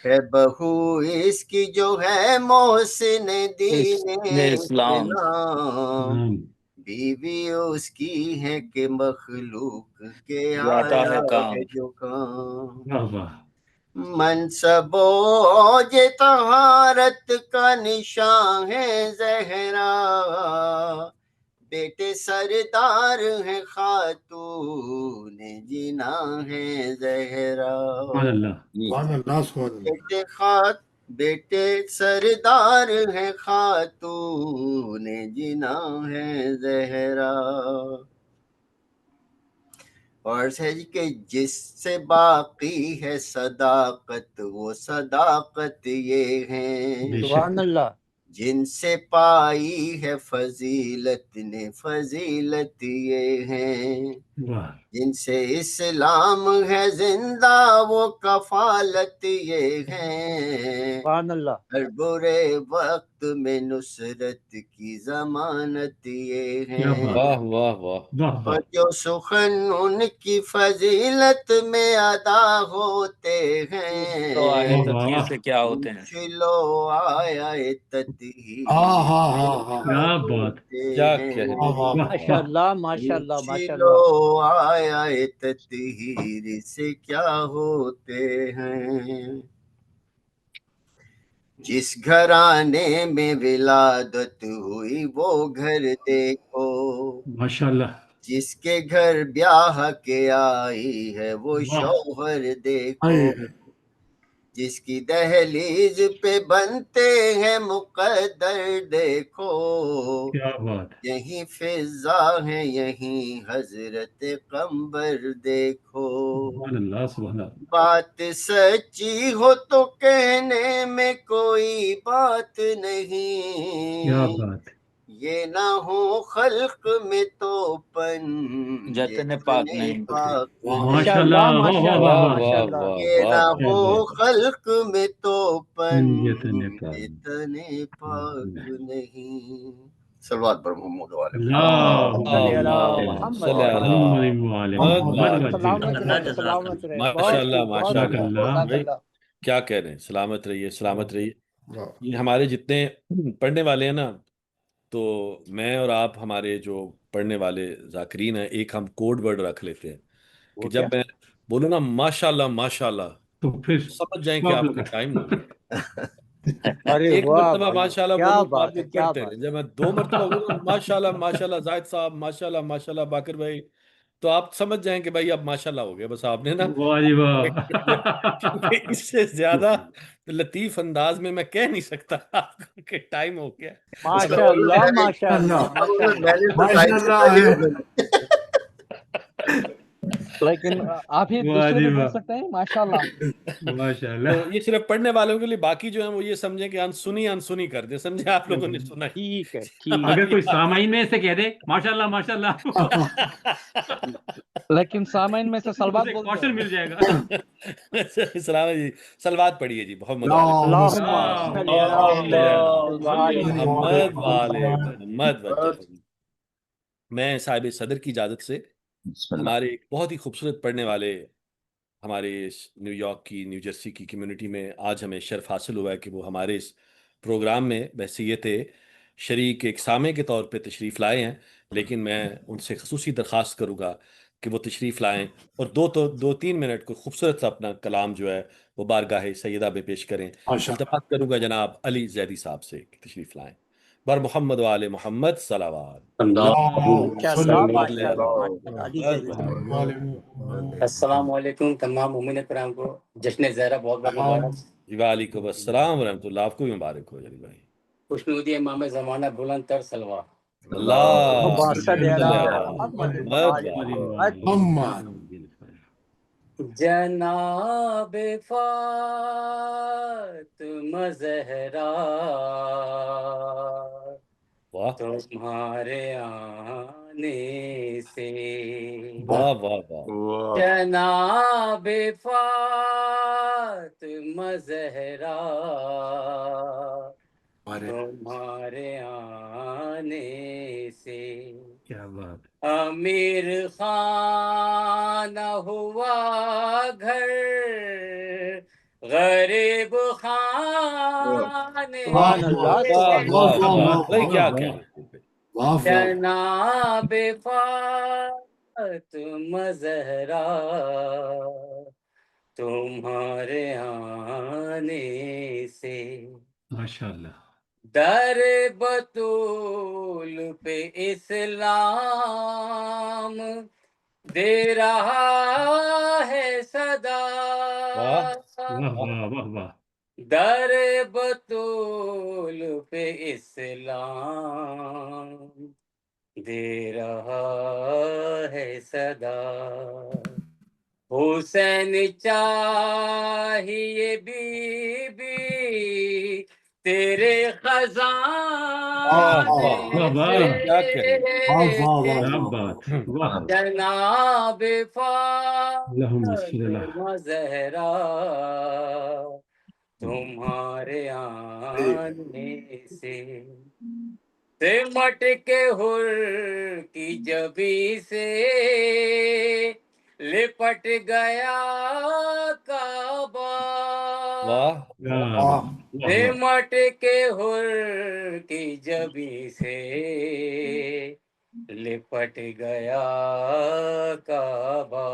ہے بہو اس کی جو ہے محسن دین اسلام، نعم بیوی اس کی ہے کہ مخلوق کے آیا ہے جو کام، واہ واہ منصب و اوج طہارت کا نشان ہے زہرا، بیٹے سردار ہیں خاتون جنا ہے زہرا، سبحان اللہ سبحان اللہ سبحان اللہ. بیٹے سردار ہیں خاتون جنا ہے زہرا، اور ہے کہ جس سے باقی ہے صداقت وہ صداقت یہ ہے، بے شک سبحان اللہ جن سے پائی ہے فضیلت نے فضیلت یہ ہے، واہ جن سے اسلام ہے زندہ وہ کفالت یہ ہے، سبحان اللہ ہر برے وقت میں نصرت کی ضمانت یہ کیا ہے، بات واہ واہ واہ واہ اور واہ جو سخن ان کی فضیلت میں ادا ہوتے ہیں، واہ چلو آیا تطہیر ہاں ہاں سے ہاں ہاں. کیا کیا بات ہوتے کیا ہیں، کہنے واہ واہ واہ ماشاء واہ اللہ ماشاء اللہ ماشاء چلو اللہ آیا تطہیر سے کیا ہوتے ہیں، جس گھرانے میں ولادت ہوئی وہ گھر دیکھو، ماشاء اللہ جس کے گھر بیاہ کے آئی ہے وہ واہ شوہر دیکھو، ہائے. جس کی دہلیز پہ بنتے ہیں مقدر دیکھو، کیا بات یہیں فضا ہے یہیں حضرت قمبر دیکھو، سبحان اللہ سبحان اللہ بات سچی ہو تو کہنے میں کوئی بات کیا نہیں، بات یہ نہ ہو خلق میں تو پن جتنے پاک ماشاء ماشاء اللہ اللہ واہ ماشاء واہ واہ اللہ واہ واہ ماشاء واہ اللہ واہ یہ واہ نہ واہ کیا ہو بات خلق میں تو پن جتنے پاک جتنے پاک نہیں، صلوات پر محمد والے اللہم صلی اللہ اللہم محمد صلی علی محمد وعلی محمد محمد وعلی وسلم سلامت اللہ رہے جزاک سلامت اللہ رہے ماشاء بہت اللہ خوب ماشاء بہت جزاک اللہ خوب اللہ جزاک بھائی اللہ کیا کہہ رہے ہیں، سلامت رہیے سلامت رہیے. واہ. یہ ہمارے جتنے پڑھنے والے ہیں نا، تو میں اور آپ ہمارے جو پڑھنے والے ذاکرین ہیں، ایک ہم کوڈ ورڈ رکھ لیتے ہیں کہ وہ جب کیا میں بولوں نا ماشاء اللہ تو پھر سمجھ جائیں کہ سٹاپ آپ کا لگا ٹائم ہو گیا. ارے ایک واہ مرتبہ بھائی ماشاء اللہ کیا بولوں تو آپ بات ہے لوگ کیا پڑھتے بات رہیں. جب میں 2 مرتبہ بولوں ماشاء اللہ زاہد صاحب ماشاء اللہ باقر بھائی، تو آپ سمجھ جائیں کہ بھائی اب ماشاء اللہ ہو گیا. بس آپ نے نا واہ جی واہ کیونکہ اس سے زیادہ لطیف انداز میں کہہ نہیں سکتا آپ کو کہ ٹائم ہو گیا. ماشاء اللہ ماشاء اللہ ماشاء اللہ میں نے تو ماشاء ٹائم سے اللہ پہلے ہے. ہی بولا. لیکن آپ یہ واہ دوسرے جی بھی بول واہ سکتے ہیں ماشاء اللہ. ماشاء تو اللہ یہ صرف پڑھنے والوں کے لیے، باقی جو ہیں وہ یہ سمجھیں کہ انسنی کر دیں. سمجھے آپ لوگوں نے سنا ہے ٹھیک ہے ٹھیک اگر ہماری کوئی بات. سامعین میں سے کہہ دے ماشاء اللہ لیکن سامعین میں سے سلوات اسے بولتے کوشن ہیں. مل جائے گا. سلام جی، سلوات پڑھیے جی محمد والے اللہم اللہم صل صلی علی اللہم محمد وآل صلی محمد محمد والے علی محمد وجہ. میں صاحب صدر کی اجازت سے ہمارے ایک بہت ہی خوبصورت پڑھنے والے ہمارے اس نیو یارک کی نیو جرسی کی کمیونٹی میں آج ہمیں شرف حاصل ہوا ہے کہ وہ ہمارے اس پروگرام میں بحیثیت شریک ایک سامع کے طور پہ تشریف لائے ہیں. لیکن میں ان سے خصوصی درخواست کروں گا کہ وہ تشریف لائیں اور 2-3 منٹ کو خوبصورت سا اپنا کلام جو ہے وہ بارگاہ سیدہ میں پیش کریں. ماشاء اللہ. التفات کروں گا جناب علی زیدی صاحب سے کہ تشریف لائیں. بر محمد وآل محمد صلوات. اللہم ماشاء صل اللہ علی ماشاء اللہ ماشاء اللہ علی زیدی صاحب محمد. وآل محمد. السلام علیکم تمام مومن کرام کو جشن زہرہ بہت بہت مبارک. وعلیکم السلام ورحمۃ اللہ. آپ کو بھی مبارک ہو جلی بھائی. خوشنودی امام زمانہ بلند تر سلوات. اللہ صلی علی محمد وآل محمد محمد. جناب فاطمہ زہرا واہ تمہارے آنے سے واہ واہ واہ جناب فاطمہ زہرا تمہارے آنے سے کیا بات امیر خانہ ہوا گھر غریب خانے سبحان اللہ کیا کہہ جناب فاطمہ زہرا تمہارے آنے سے ماشاء اللہ در بطول پہ اسلام دے رہا ہے صدا واہ واہ واہ واہ در بطول پہ اسلام دے رہا ہے صدا حسین چاہیے بی بی تیرے خزانے جناب فاطمہ زہرا تمہارے آنے سے سمٹ کے حر کی جبی سے لپٹ گیا کعبہ سمٹ کے حر کی جبی سے لپٹ گیا کعبہ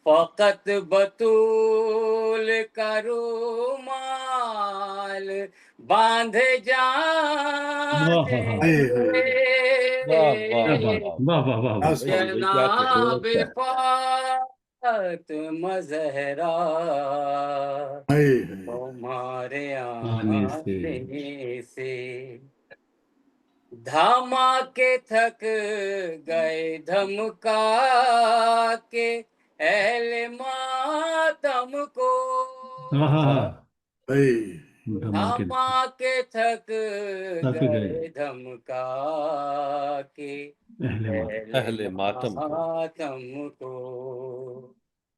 فقط بطول کا رومال باندھے جاتے جناب فاطمہ زہرا تمہارے آنے سے دھماکے تھک گئے دھمکا کے اہل ماتم کو دھماکے تھک گئے دھمکا کے اہل ماتم کو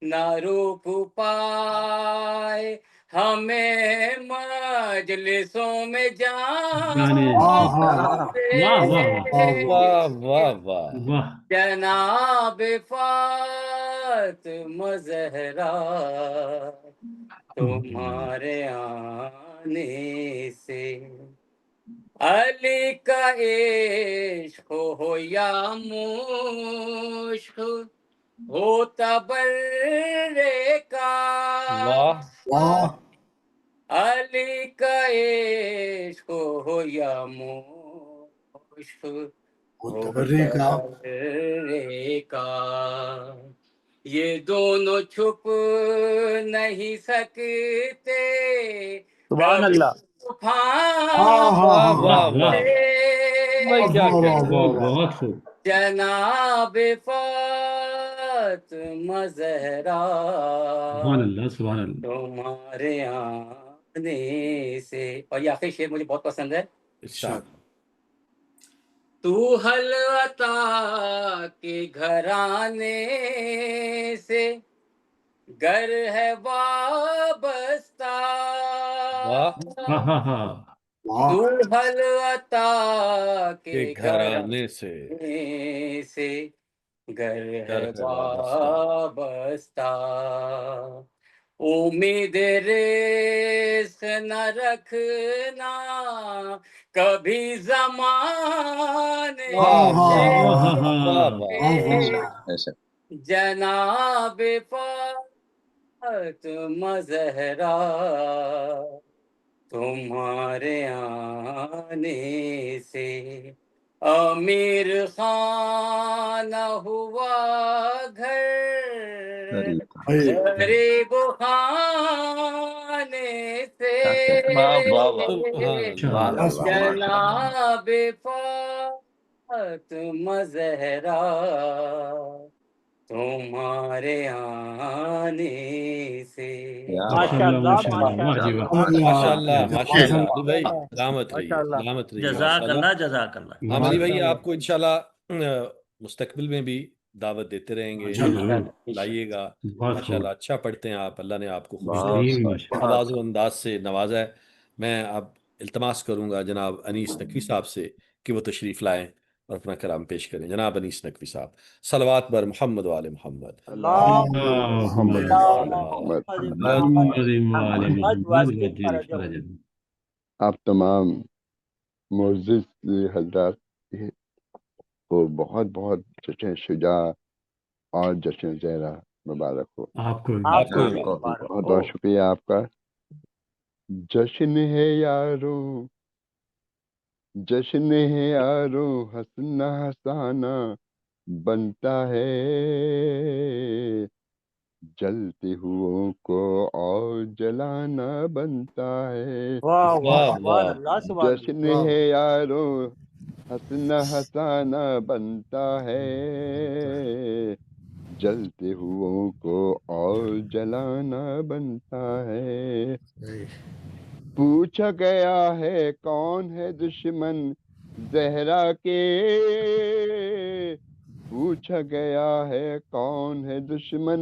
نہ روک پائے ہمیں مجلسوں میں جناب فاطمہ زہرا تمہارے آنے سے علی کا عشق ہو یا مشق ہوتا برے کا علی کا عشق ہو یا مشق ہوتا برے کا یہ دونوں چھپ نہیں سکتے سبحان اللہ جناب فاطمہ زہرا تمہارے آنے سے. اور یہ آخری شعر مجھے بہت پسند ہے. تو حل عطا کے گھرانے سے گر ہے وابستہ تو حل عطا کے گھرانے سے گر ہے وابستہ امید رزق نہ رکھنا کبھی زمانے جناب فاطمہ زہرا تمہارے آنے سے امیر خانہ ہوا گھر غریب خانے سے جناب فاطمہ زہرا تمہارے آنے سے. جزاک اللہ. علی بھائی آپ کو انشاءاللہ مستقبل میں بھی دعوت دیتے رہیں گے، جی ضرور، لائیے گا. بہت ماشاءاللہ خوب، اچھا پڑھتے ہیں آپ، اللہ نے آپ کو بہترین خوبصورت آواز و انداز سے نوازا ہے. میں اب التماس کروں گا جناب انیس نقوی صاحب سے کہ وہ تشریف لائیں اور اپنا کلام پیش کریں. جناب انیس نقوی صاحب، صلوات بر محمد و آل محمد. اللہم محمد محمد وآل محمد واسطے وجل فرجہ. فرجہ. آپ تمام معزز حضرات کو بہت بہت جشن شجاع اور جشن زہرا مبارک ہو. آپ کو آپ کو بہت بھی بھی مبارک ہو. بہت شکریہ آپ کا. جشن ہے یارو، جشن ہے یارو، حسنا حسانہ بنتا ہے، جلتے ہوئوں کو اور جلانا بنتا ہے. واہ واہ واہ سبحان واہ، اللہ سبحان جشن اللہ. ہے یارو، حسنا حسانہ بنتا ہے، جلتے ہوئوں کو اور جلانا بنتا ہے. پوچھا گیا ہے کون ہے دشمن زہرا کے، پوچھا گیا ہے کون ہے دشمن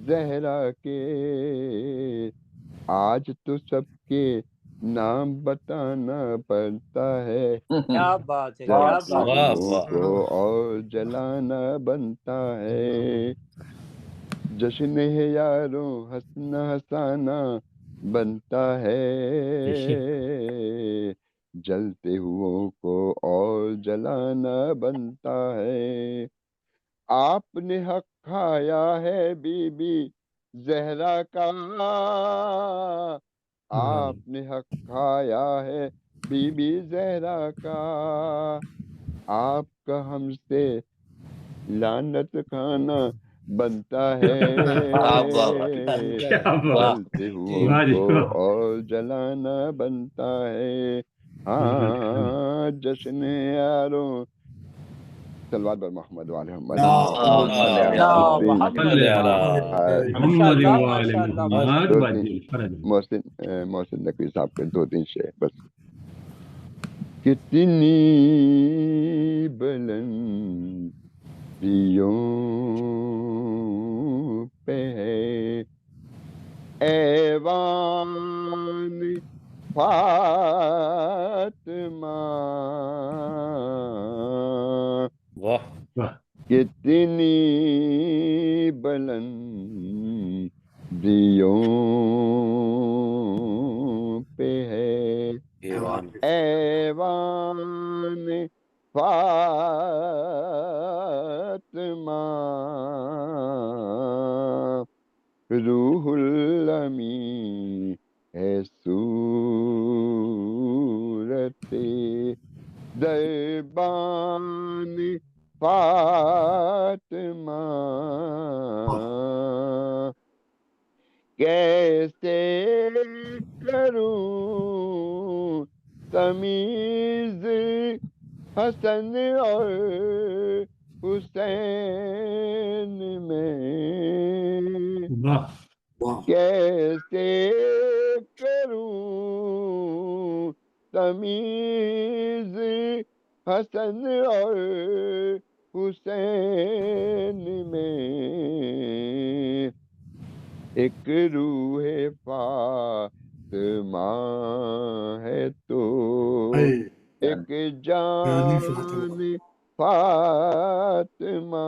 زہرا کے، آج تو سب کے نام بتانا پڑتا ہے، کیا بات ہے، کیا جلتے بات ہے. واہ ہوئوں واہ. کو اور جلانا بنتا ہے. جشن ہے یاروں، ہنسنا ہنسانا بنتا ہے، جلتے ہوئوں کو اور جلانا بنتا ہے. آپ نے حق کھایا ہے بی بی زہرا کا، آپ نے حق کھایا ہے بی بی زہرا کا، آپ کا ہم سے لعنت کھانا بنتا ہے، کیا بات، جلتے ہوئوں واہ جی کو واہ. اور جلانا بنتا ہے. ہاں جشن یاروں، صلوات بر محمد وعلی محمد. محمد صلی علی محمد ماشاءاللہ وآل ماشاءاللہ. محمد دو وجل تین فرجہ. محسن نقوی صاحب کے 2-3 شعر بس. کتنی بلندیوں پہ ہے ایوان فاطمہ، واہ. واہ. کتنی بلندیوں پہ ہے ایوان ایوان فاطمہ، روح الامین ہے صورت دربان فاطمہ، کیسے کروں تمیز حسن اور حسین میں، واہ. کیسے کروں تمیز حسن اور حسین میں، ایک روح فاطمہ ہے تو ایک جان فاطمہ،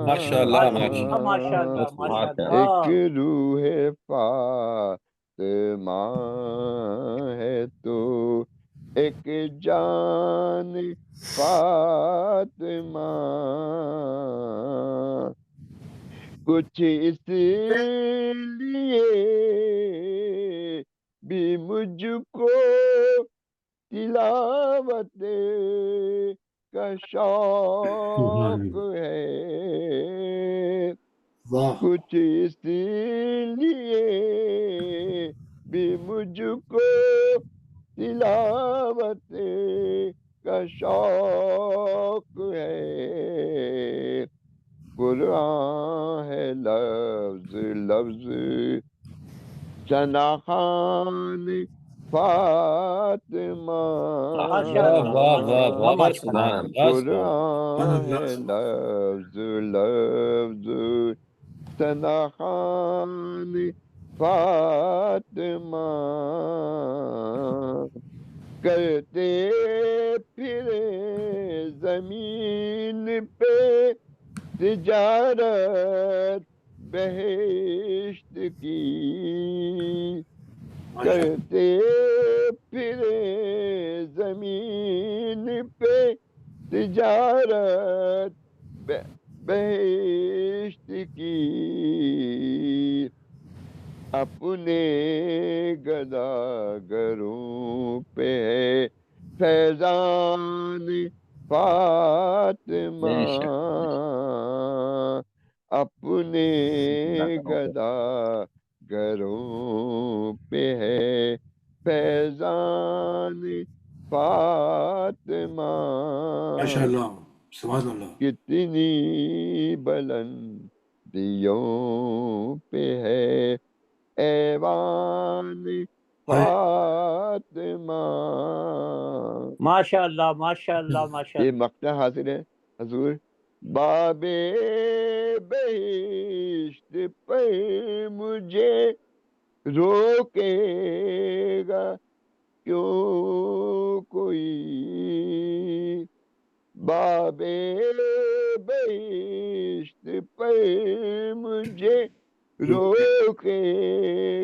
ماشاءاللہ ماشاءاللہ ماشاءاللہ ایک ماشاءاللہ. روح فاطمہ ہے تو ایک جان فاطمہ، کچھ اس لیے بھی مجھ کو تلاوت کا شوق ہے، کچھ اس لیے بھی مجھ کو تلاوت کا شوق ہے، قرآن ہے لفظ لفظ شناخان فاطمہ، واہ واہ واہ واہ. سبحان اللہ سبحان قرآن ہے لفظ لفظ ثنا خان فاطمہ کرتے پھرے زمین پہ تجارت بہشت کی کرتے پھرے زمین پہ تجارت بہشت کی اپنے گداگروں پہ ہے فیضان فاطمہ اپنے گداگروں پہ ہے فیضان فاطمہ ماشاء اللہ سبحان اللہ کتنی بلندیوں پہ ہے ایوان فاطمہ ماشاء اللہ ماشاء اللہ ماشاء یہ اللہ. مقطع حاصل ہے حضور باب بہشت پر مجھے روکے گا کیوں کوئی باب بہشت پر مجھے روکے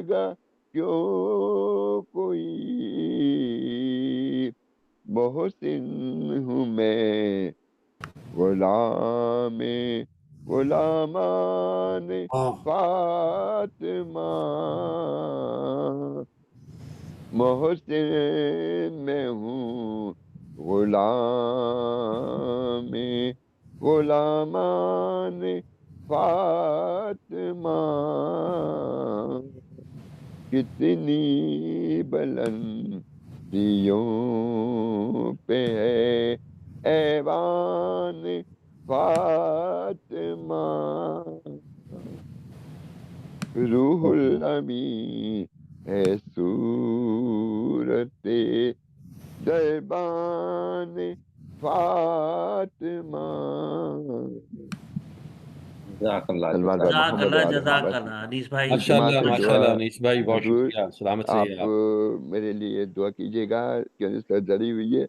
گا کیوں کوئی محسن ہوں میں غلام غلامان فاطمہ محسن میں ہوں غلام غلامان فاطمہ کتنی بلندیوں پہ ہے ایوان فاطمہ روح الامین ہے صورت دربان فاطمہ جزاک اللہ سلمان جزاک محمد اللہ وعلی جزاک محمد اللہ انیس بھائی. ماشاءاللہ اجتماع سے ماشاءاللہ دعا انیس بھائی بہت حضور شکریہ سلامت سے آپ میرے لیے دعا کیجیے گا کہ سرجری ہوئی ہے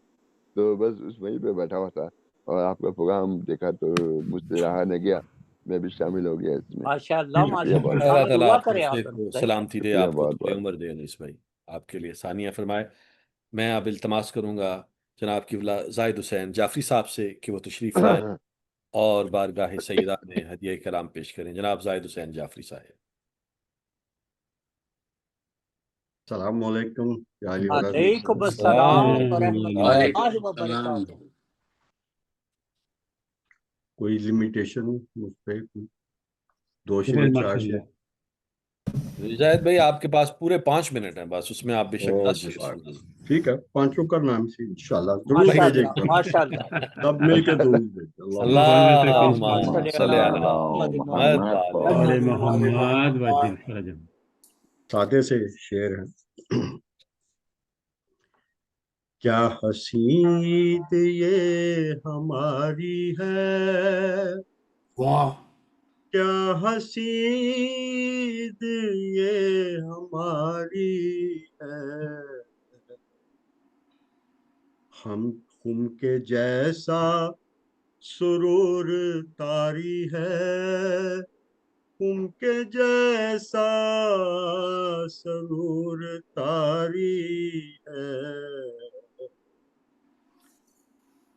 تو بس اس وہیں پہ بیٹھا ہوا تھا اور آپ کا پروگرام دیکھا تو مجھ سے رہا نہ گیا میں بھی شامل ہو گیا اس میں ماشاء اللہ شکریہ ماشاء بہت اللہ. اللہ ہم تعالیٰ دعا آپ کریں آپ کو پر. سلامتی دے شکریہ آپ کو بہت طول بہت عمر دے انیس بھائی آپ کے لیے ثانیہ فرمائے. میں اب التماس کروں گا جناب قبلہ زاہد حسین جعفری صاحب سے کہ وہ تشریف لائیں اور بارگاہ سیدہ میں ہدیہ کلام پیش کریں. جناب زاہد حسین جعفری صاحب. السلام علیکم علیکم السلام ورحمۃ وعلیکم اللہ السلام. وبرکاتہ. کوئی لمیٹیشن مجھ پہ 2 بالکل شعر 4 ماشاءاللہ. شعر؟ زاہد بھائی آپ کے پاس پورے 5 منٹ ہیں بس اس میں آپ بے شک 10 شعر سنا دیں. ٹھیک ہے 5 کرنا ہم سے انشاءاللہ ضرور ماشاء بھیجیں اللہ گے ماشاء اللہ. سب مل کے ضرور بھیجیں. اللہم صلی علی محمد محمد آل محمد وجل فرجم. سادے سے شعر ہیں. کیا حسین یہ ہماری ہے واہ کیا حسین یہ ہماری ہے ہم خم کے جیسا سرور طاری ہے خم کے جیسا سرور طاری ہے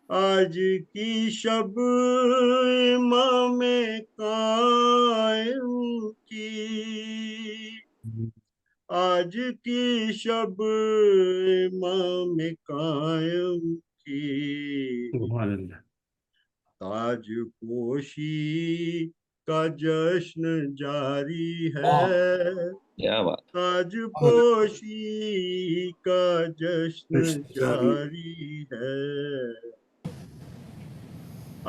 آج کی شب امام قائم کی آج کی شب امام قائم کی سبحان اللہ. تاج پوشی کا جشن جاری ہے کیا بات. تاج پوشی کا جشن جاری ہے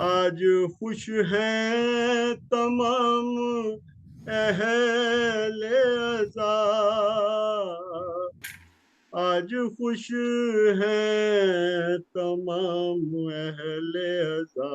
آج خوش ہیں تمام اہل عزا آج خوش ہیں تمام اہل عزا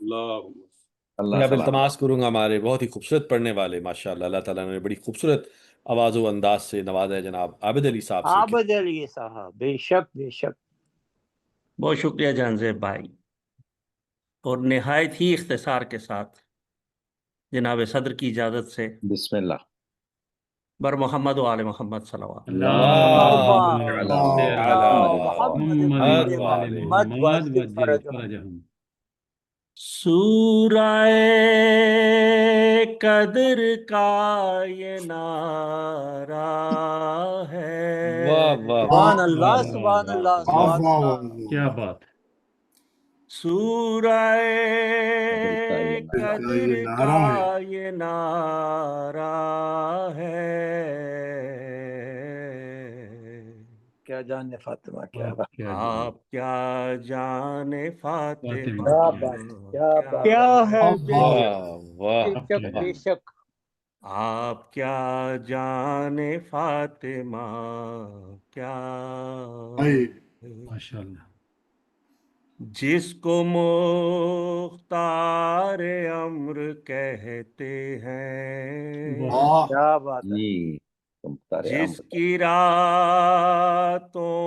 میں اب التماس کروں گا ہمارے بہت ہی خوبصورت پڑھنے والے ماشاءاللہ اللہ تعالیٰ نے بڑی خوبصورت آواز و انداز سے نوازا ہے جناب عابد علی صاحب سے عابد علی صاحب، بے شک بے شک. بہت شکریہ جان زیب بھائی. اور نہایت ہی اختصار کے ساتھ جناب صدر کی اجازت سے بسم اللہ. بر محمد و آل محمد صلوات. سورہ قدر کا یہ نعرہ ہے. سبحان اللہ سبحان اللہ سبحان اللہ. کیا بات. سورہ قدر کا یہ نعرہ ہے. کیا جانے فاطمہ، کیا بات، آپ کیا جانے فاطمہ، کیا بات، کیا ہے بے شک بے شک. آپ کیا جانے فاطمہ، کیا ماشاءاللہ. جس کو مختار امر کہتے ہیں، کیا بات ہے. جس کی راتوں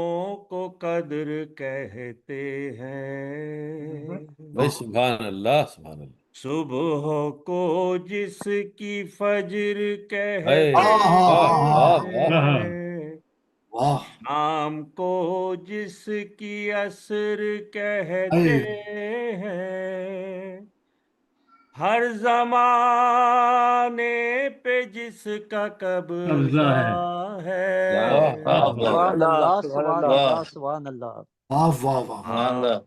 کو قدر کہتے ہیں، سبحان اللہ سبحان اللہ. صبح کو جس کی فجر کہتے ہیں، شام کو جس کی عصر کہتے ہیں، ہر زمانے پہ جس کا قبضہ ہے. سبحان اللہ سبحان اللہ سبحان اللہ. آپ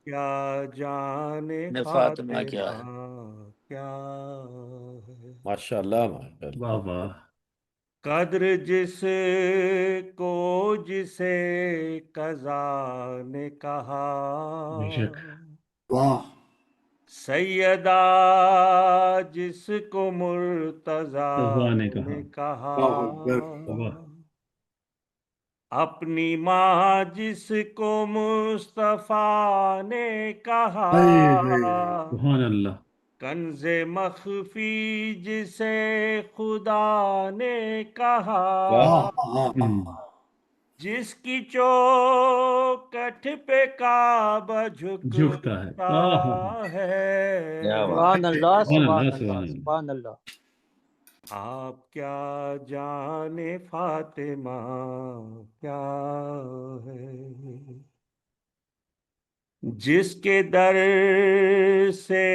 کیا جانے فاطمہ کیا ماشاءاللہ. واہ واہ. قدر جس کو جسے قضا نے کہا، بے شک. سیدہ جس کو مرتضیٰ نے کہا، اپنی ماں جس کو مصطفیٰ نے کہا، سبحان اللہ. کنز مخفی جسے خدا نے کہا، جس کی چوکٹ پہ کعبہ جھکتا ہے. سبحان اللہ سبحان اللہ سبحان اللہ. آپ کیا جانے فاطمہ کیا ہے، جس کے در سے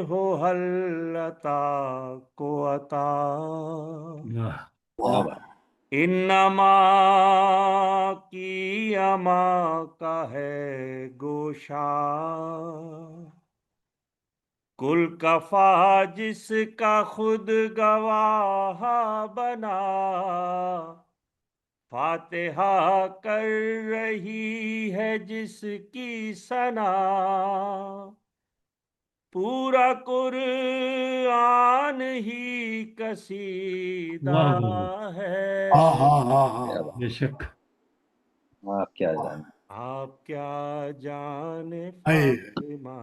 ہو حل عطا کو عطا، انما کی اما کا ہے گوشا، کل کفا جس کا خود گواہ بنا، فاتحہ کر رہی ہے جس کی ثنا، پورا قرآن ہی قصیدہ ہے. بے شک. آپ کیا جانے، آپ کیا جانے فاطمہ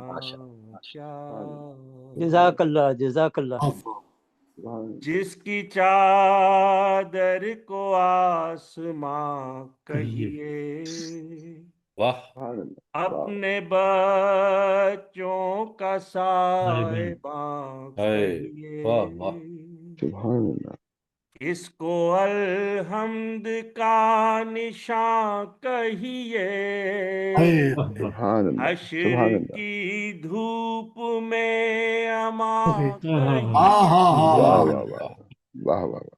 کیا. جزاک اللہ جزاک اللہ. جس کی چادر کو آسماں کہیے، اپنے بچوں کا صاحباں کہیے، اس کو الحمد کا نشان کہیے، حشر کی دھوپ میں اما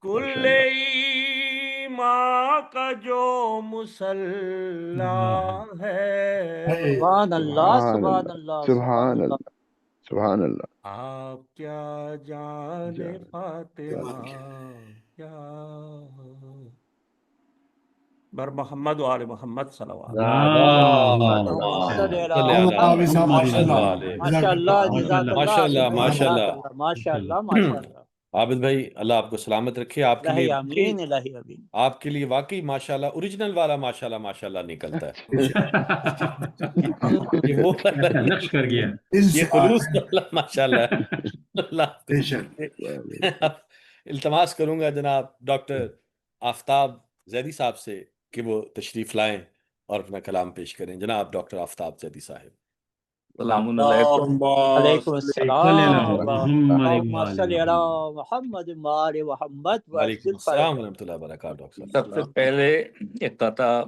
کل ماں کا جو مسلح ہے. سبحان اللہ سبحان اللہ سبحان اللہ سبحان اللہ. آپ کیا جانے فاطمہ کیا. بر محمد و آل محمد صلوات. ماشاء اللہ جزاک اللہ ماشاء اللہ ماشاء اللہ ماشاء اللہ. عابد بھائی اللہ آپ کو سلامت رکھے. آپ کے الہی لیے آمین الہی آمین. آپ کے لیے واقعی ماشاءاللہ اوریجنل والا ماشاءاللہ نکلتا ہے. یہ وہ والا نقش کر گیا. یہ خلوص والا ماشاءاللہ ہے. بے شک. التماس کروں گا جناب ڈاکٹر آفتاب زیدی صاحب سے کہ وہ تشریف لائیں اور اپنا کلام پیش کریں. جناب ڈاکٹر آفتاب زیدی صاحب. السلام علیکم. علیکم السلام محمد صلی علی محمد وآل محمد. وعلیکم السلام ورحمۃ اللہ وبرکاتہ. ڈاکٹر سب سے پہلے ایک قطعہ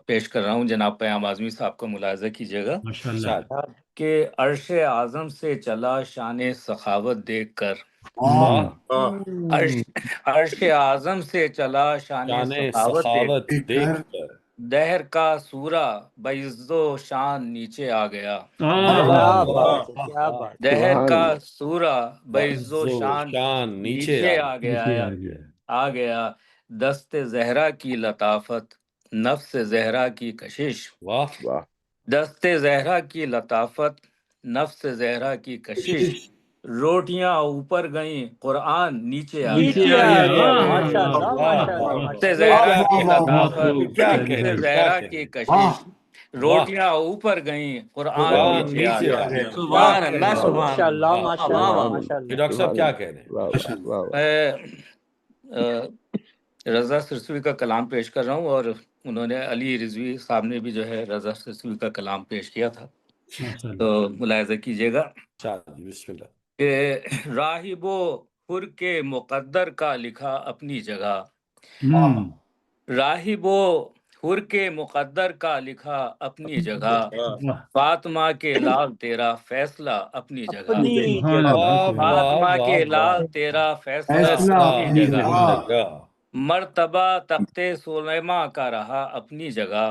پیش کر رہا ہوں. جناب پیام اعظمی صاحب کو ملاحظہ کیجیے گا ماشاءاللہ کہ عرش اعظم سے چلا شان سخاوت دیکھ کر. عرش اعظم سے چلا شان سخاوت دیکھ کر دہر کا سورہ بعزت و شان نیچے آ گیا. کیا بات ہے کیا بات. دہر کا سورہ بعزت و شان نیچے آ گیا. دست زہرا کی لطافت نفس زہرا کی کشش. واہ واہ. دست زہرا کی لطافت نفس زہرا کی کشش. روٹیاں اوپر گئیں قرآن نیچے آ گیا. دست زہرا کی لطافت نفس زہرا کی کشش. روٹیاں اوپر گئیں قرآن نیچے آ گیا. سبحان اللہ سبحان اللہ. ڈاکٹر صاحب کیا کہہ رہے ہیں؟ رضا سرسوی کا کلام پیش کر رہا ہوں اور انہوں نے علی رضوی صاحب نے بھی جو ہے رضا سرسوی کا کلام پیش کیا تھا تو ملاحظہ کیجیے گا. بسم اللہ. کہ راہب و حر کے مقدر کا لکھا اپنی جگہ. راہب و حر کے مقدر کا لکھا اپنی جگہ. فاطمہ کے لال تیرا فیصلہ اپنی جگہ. فاطمہ کے لال تیرا فیصلہ اپنی جگہ. مرتبہ تخت سلیماں کا رہا اپنی جگہ.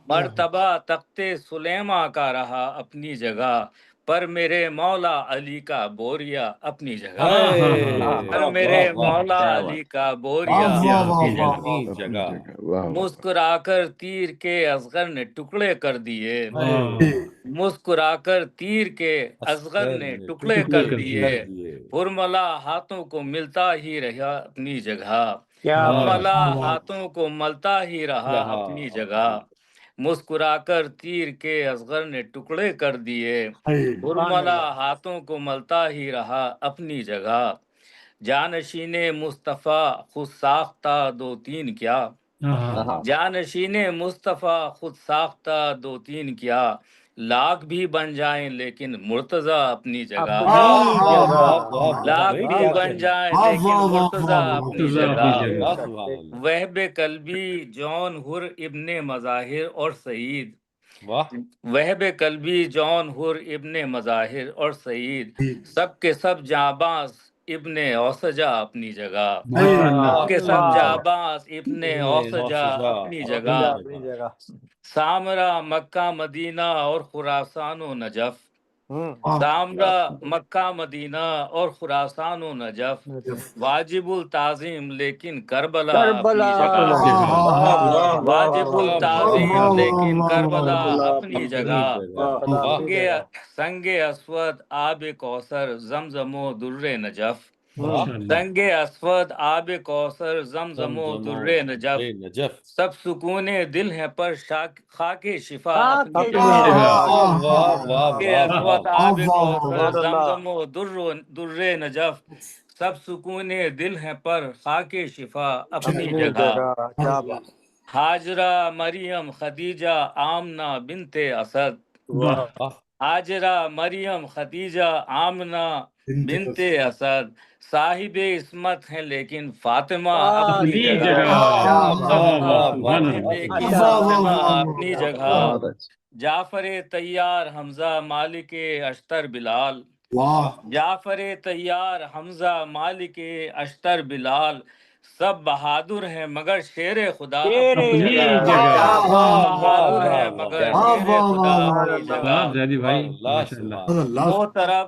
مرتبہ تخت سلیماں کا رہا اپنی جگہ. پر میرے مولا علی کا بوریا اپنی جگہ. پر میرے مولا علی کا بوریا اپنی جگہ. مسکرا کر تیر کے اصغر نے ٹکڑے کر دیے. مسکرا کر تیر کے اصغر نے ٹکڑے کر دیے. حرملہ ہاتھوں کو ملتا ہی رہا اپنی جگہ. حرملہ ہاتھوں کو ملتا ہی رہا اپنی جگہ. مسکرا کر تیر کے اصغر نے ٹکڑے کر دیے. حرملہ ہاتھوں کو ملتا ہی رہا اپنی جگہ. جانشین مصطفیٰ خود ساختہ دو تین کیا. جانشین مصطفیٰ خود ساختہ دو تین کیا. لاکھ بھی بن جائیں لیکن مرتضی اپنی جگہ. لاکھ بھی بن جائیں لیکن مرتضی اپنی جگہ. وہب قلبی جون حر ابن مظاہر اور سعید. وہب قلبی جون حر ابن مظاہر اور سعید. سب کے سب جانباز ابن اوسجا اپنی جگہ. سب کے سب جانباز ابن اوسجا اپنی جگہ. سامرا مکہ مدینہ اور خراسان و نجف. سامرا مکہ مدینہ اور خراسان و نجف. واجب التعظیم لیکن کربلا اپنی جگہ. واجب التعظیم لیکن کربلا اپنی جگہ. سنگ اسود آب کوثر زمزم و در نجف. سنگ اسود آب کوثر زمزم و در نجف. سب سکون دل ہیں پر خاک شفا اپنی جگہ. اسود آب کوثر زمزم و در نجف. سب سکون دل ہیں پر خاک شفا اپنی جگہ. ہاجرہ مریم خدیجہ آمنہ بنت اسد. ہاجرہ مریم خدیجہ آمنہ بنت اسد. صاحب عصمت ہیں لیکن فاطمہ اپنی جگہ. اپنی جگہ. جعفر طیار حمزہ مالک اشتر بلال. جعفر طیار حمزہ مالک اشتر بلال. سب بہادر ہیں مگر شیر خدا اپنی جگہ. بہادر ہیں مگر شیر خدا اپنی جگہ. دو طرف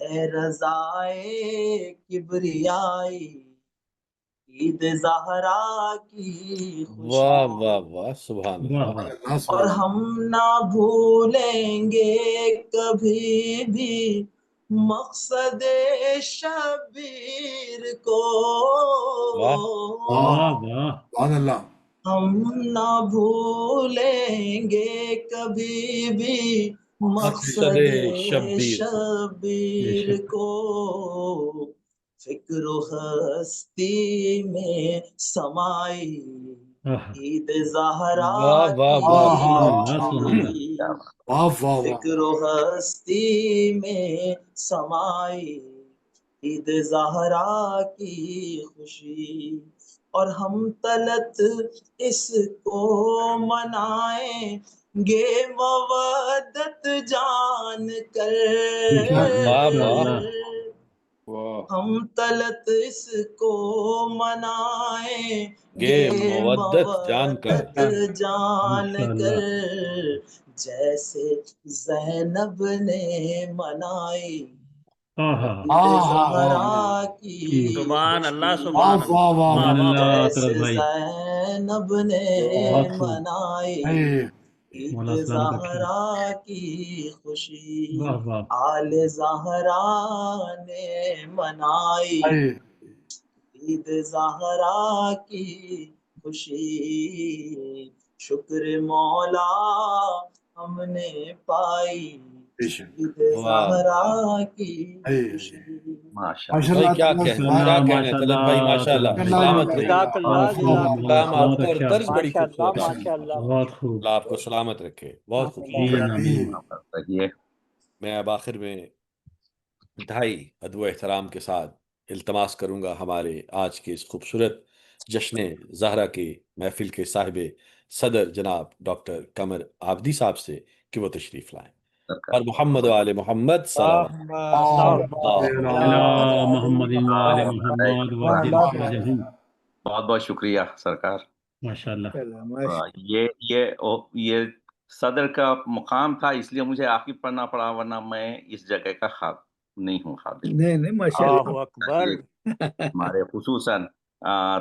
ہے رضائے کبریائی، عید زہرا کی واہ خوشی، واہ واہ، سبحان اللہ۔ اور ہم نہ بھولیں گے کبھی بھی مقصد شبیر کو، سبحان اللہ۔ ہم نہ بھولیں گے کبھی بھی مقصد شبیر کو، فکر و ہستی میں سمائی عید زہرا کی، فکر و ہستی میں سمائی عید زہرا کی خوشی، اور ہم طلت اس کو منائیں گے مودت جان کر، ہم طلت اس کو منائیں گے مودت جان کر، جیسے زینب نے منائی زہرا کی، سبحان اللہ سبحان اللہ، جیسے زینب نے منائی عید زہرا کی خوشی، آل زہرا نے منائی عید زہرا کی خوشی، شکر مولا ہم نے پائی عید زہرا کی خوشی۔ بھائی کیا کہنا ہے طلعت بھائی، ماشاء اللہ، سلامت رہیے، اللہ آپ کو اور طرز بڑی خوبصورت ہے، اللہ آپ کو سلامت رکھے، بہت خوبصورت۔ میں اب آخر میں انتہائی ادب و احترام کے ساتھ التماس کروں گا ہمارے آج کے اس خوبصورت جشن زہرا کے محفل کے صاحب صدر جناب ڈاکٹر قمر عابدی صاحب سے کہ وہ تشریف لائیں، اور محمد و آل محمد بہت بہت شکریہ سرکار، ماشاء اللہ۔ یہ صدر کا مقام تھا، اس لیے مجھے آخر پڑھنا پڑا، ورنہ میں اس جگہ کا نہیں ہوں قابل۔ نہیں ماشاءاللہ اکبر، ہمارے خصوصاً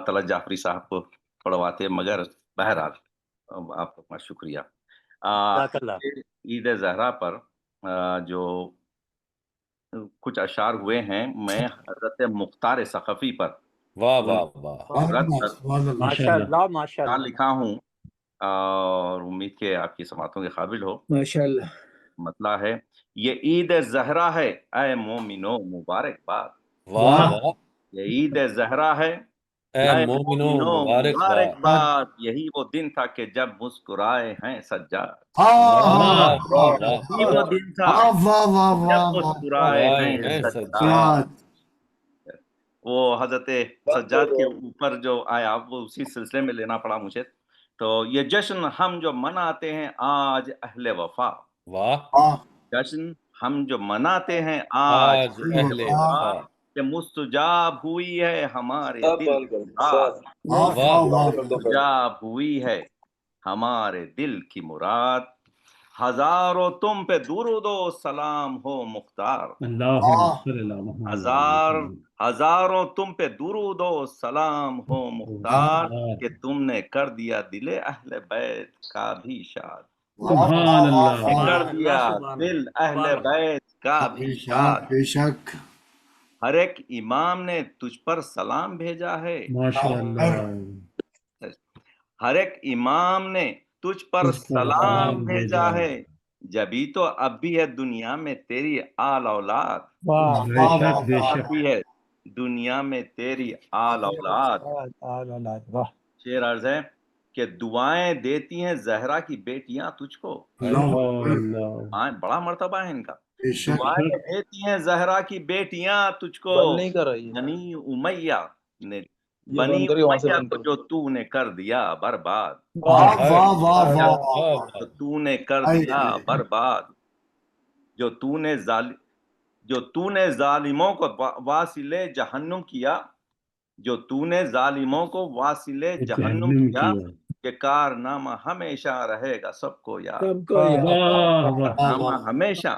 طلعت جعفری صاحب کو پڑھواتے، مگر بہرحال آپ کا بہت شکریہ۔ عید زہرا پر جو کچھ اشعار ہوئے ہیں، میں حضرت مختار ثقفی پر لکھا ہوں، اور امید کہ آپ کی سماعتوں کے قابل ہو۔ ماشاءاللہ۔ مطلع ہے، یہ عید زہرا ہے اے مومنو مبارکباد، یہ عید زہرا ہے اے مومنو مبارکباد، یہی وہ دن تھا کہ جب مسکرائے ہیں سجاد، یہی وہ دن تھا جب مسکرائے ہیں سجاد۔ وہ حضرت سجاد کے اوپر جو آیا وہ اسی سلسلے میں لینا پڑا مجھے۔ تو یہ جشن ہم جو مناتے ہیں آج اہل وفا، جشن ہم جو مناتے ہیں آج اہل وفا، کہ مستجاب ہوئی ہے ہمارے دل کی مراد، مستجاب ہوئی ہے ہمارے دل کی مراد، ہزاروں تم پہ درود و سلام ہو مختار، ہزاروں تم پہ درود و سلام ہو مختار، کہ تم نے کر دیا دل اہل بیت کا بھی شاد، کر دیا دل اہل بیت کا بھی شاد، بے شک ہر ایک امام نے تجھ پر سلام بھیجا ہے، ہر ایک امام نے تجھ پر سلام بھیجا ہے، جبھی تو اب بھی ہے دنیا میں تیری آل اولاد، اب بھی ہے دنیا میں تیری آل اولاد۔ شعر عرض ہے کہ دعائیں دیتی ہیں زہرا کی بیٹیاں تجھ کو، بڑا مرتبہ ہے ان کا، دعائیں دیتی ہیں زہرا کی بیٹیاں تجھ کو، بنی امیہ نے، بنی امیہ کو جو تو نے کر دیا برباد، تو نے کر دیا برباد، جو تو نے ظالموں کو واصل جہنم کیا، جو تو نے ظالموں کو واصل جہنم کیا، کہ کارنامہ ہمیشہ رہے گا سب کو یاد، کارنامہ ہمیشہ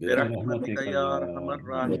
برحمتك يا ارحم الراحمين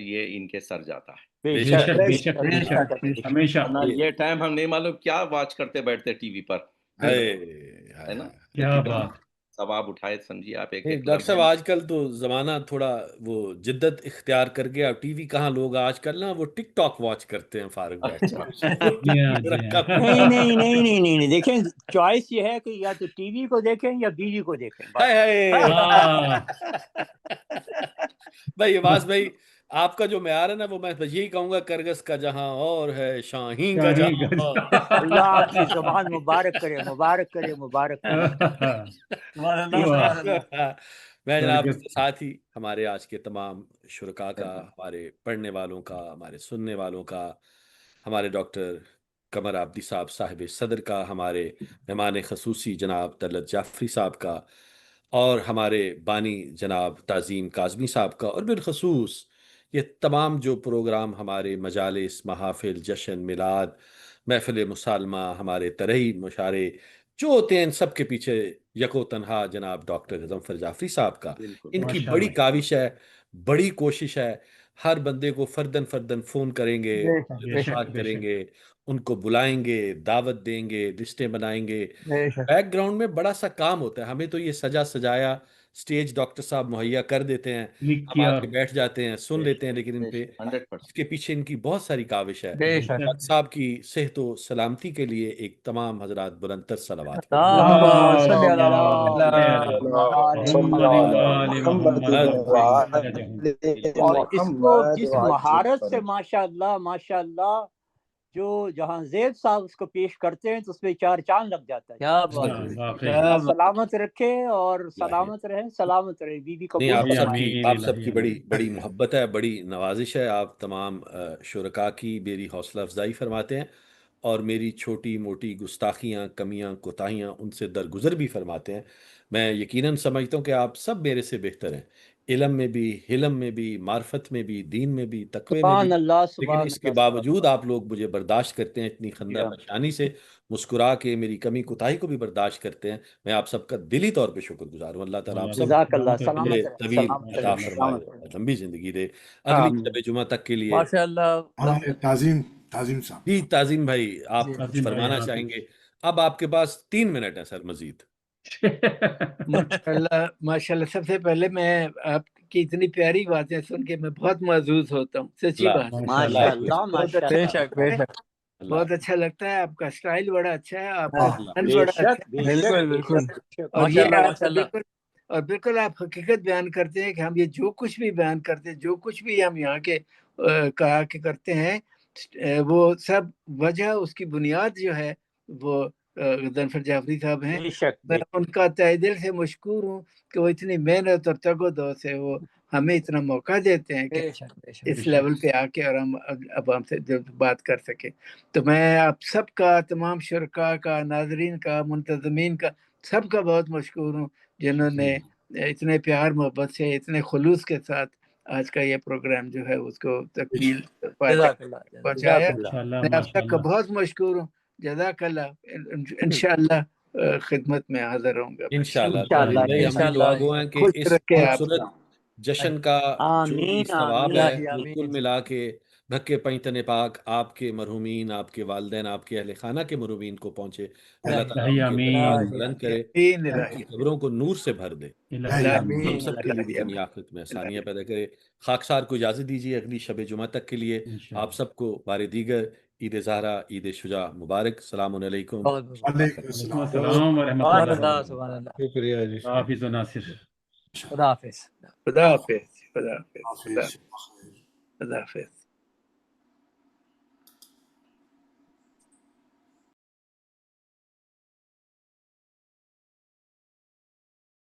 یہ ان کے سر جاتا ہے. ہمیشہ یہ ٹائم ہم نہیں معلوم کیا واچ کرتے بیٹھتے ٹی وی پر, ہے نا, کیا بات. ثواب اٹھائے سمجھیے آپ. ایک ڈاکٹر صاحب آج کل تو زمانہ تھوڑا وہ جدت اختیار کر گیا. ٹی وی کہاں لوگ آج کل نا وہ ٹک ٹاک واچ کرتے ہیں فارغ بیٹھ نہیں دیکھیں, چوائس یہ ہے کہ یا تو ٹی وی کو دیکھیں یا بیوی کو دیکھیں. بھائی عباس بھائی, آپ کا جو معیار ہے نا وہ میں یہی کہوں گا, کرگس کا جہاں اور ہے شاہین کا جہاں. اللہ آپ کی زبان مبارک کرے, مبارک کرے, مبارک کرے. میں جناب اس کے ساتھ ہی ہمارے آج کے تمام شرکاء کا, ہمارے پڑھنے والوں کا, ہمارے سننے والوں کا, ہمارے ڈاکٹر قمر عابدی صاحب صاحب صدر کا, ہمارے مہمان خصوصی جناب طلعت جعفری صاحب کا, اور ہمارے بانی جناب تعظیم کاظمی صاحب کا, اور بالخصوص یہ تمام جو پروگرام ہمارے مجالس, محافل, جشن, میلاد, محفل مسالمہ, ہمارے ترہی مشاعرے جو ہوتے ہیں, ان سب کے پیچھے یکو تنہا جناب ڈاکٹر غضنفر جعفری صاحب کا. ان کی بڑی کاوش ہے, بڑی کوشش ہے. ہر بندے کو فردن فون کریں گے, بات کریں گے, ان کو بلائیں گے, دعوت دیں گے, لسٹیں بنائیں گے. بیک گراؤنڈ میں بڑا سا کام ہوتا ہے. ہمیں تو یہ سجا سجایا سٹیج ڈاکٹر صاحب مہیا کر دیتے ہیں, ہم آ کے بیٹھ جاتے ہیں, سن لیتے ہیں, لیکن ان پہ اس کے پیچھے ان کی بہت ساری کاوش ہے. ڈاکٹر صاحب کی صحت و سلامتی کے لیے ایک تمام حضرات بلند تر صلوات. جس مہارت سے ماشاء اللہ جو جہاں زیب صاحب اس کو پیش کرتے ہیں تو اس میں 4 چاند لگ جاتا ہے. سلامت رکھے اور سلامت رہیں, سلامت رہے. بیوی کو آپ سب کی بڑی محبت ہے, بڑی نوازش ہے. آپ تمام شرکاء کی میری حوصلہ افزائی فرماتے ہیں, اور میری چھوٹی موٹی گستاخیاں, کمیاں, کوتاہیاں ان سے درگزر بھی فرماتے ہیں. میں یقیناً سمجھتا ہوں کہ آپ سب میرے سے بہتر ہیں, علم میں بھی, حلم میں بھی, معرفت میں بھی, دین میں بھی, تقوی میں بھی. لیکن اس کے باوجود آپ لوگ مجھے برداشت کرتے ہیں اتنی خندہ پیشانی سے, مسکرا کے میری کمی کوتاہی کو بھی برداشت کرتے ہیں. میں آپ سب کا دلی طور پہ شکر گزار ہوں. اللہ تعالیٰ آپ سب طویل عطا فرمائے, لمبی زندگی دے. اگلی شب جمعہ تک کے لیے تعظیم صاحب. جی تعظیم بھائی, آپ کچھ فرمانا چاہیں گے؟ اب آپ کے پاس 3 منٹ ہے سر مزید. ماشاءاللہ سب سے پہلے میں آپ کی اتنی پیاری باتیں سن کے میں بہت محظوظ ہوتا ہوں, سچی بات. بہت اچھا لگتا ہے. آپ کا اسٹائل بڑا اچھا ہے, آپ کا بڑا اچھا ہے, اور بالکل آپ حقیقت بیان کرتے ہیں کہ ہم یہ جو کچھ بھی بیان کرتے ہیں, جو کچھ بھی ہم یہاں کے کہا کہ کرتے ہیں, وہ سب وجہ, اس کی بنیاد جو ہے وہ غضنفر جعفری صاحب ہیں. میں ان کا تہ دل سے مشکور ہوں کہ وہ اتنی محنت اور تگ و دو سے وہ ہمیں اتنا موقع دیتے ہیں کہ اس لیول پہ آ کے اور ہم اب ہم سے بات کر سکیں. تو میں آپ سب کا, تمام شرکاء کا, ناظرین کا, منتظمین کا, سب کا بہت مشکور ہوں جنہوں نے اتنے پیار محبت سے, اتنے خلوص کے ساتھ آج کا یہ پروگرام جو ہے اس کو تکمیل پہنچایا. میں آپ سب کا بہت مشکور ہوں. جزاک اللہ. انشاءاللہ خدمت میں حاضر ہوں گا. انشاءاللہ کہ اس خوبصورت جشن کا جو بھی ثواب ہے وہ کل ملا کے بھکے پنجتن پاک آپ کے مرحومین, آپ کے والدین, آپ کے اہل خانہ کے مرحومین کو پہنچے. اللہ تعالیٰ بلند کرے, قبروں کو نور سے بھر دے, ہم سب کے لیے بھی دنیا آخرت میں آسانیاں پیدا کرے. خاکسار کو اجازت دیجیے اگلی شب جمعہ تک کے لیے. آپ سب کو بار دیگر عید زہرا, عید شجاع مبارک. السلام علیکم. السلام ورحمۃ اللہ. شکریہ جی. حافظ و ناصر. خدا حافظ. خدا حافظ. خدا حافظ. خدا حافظ.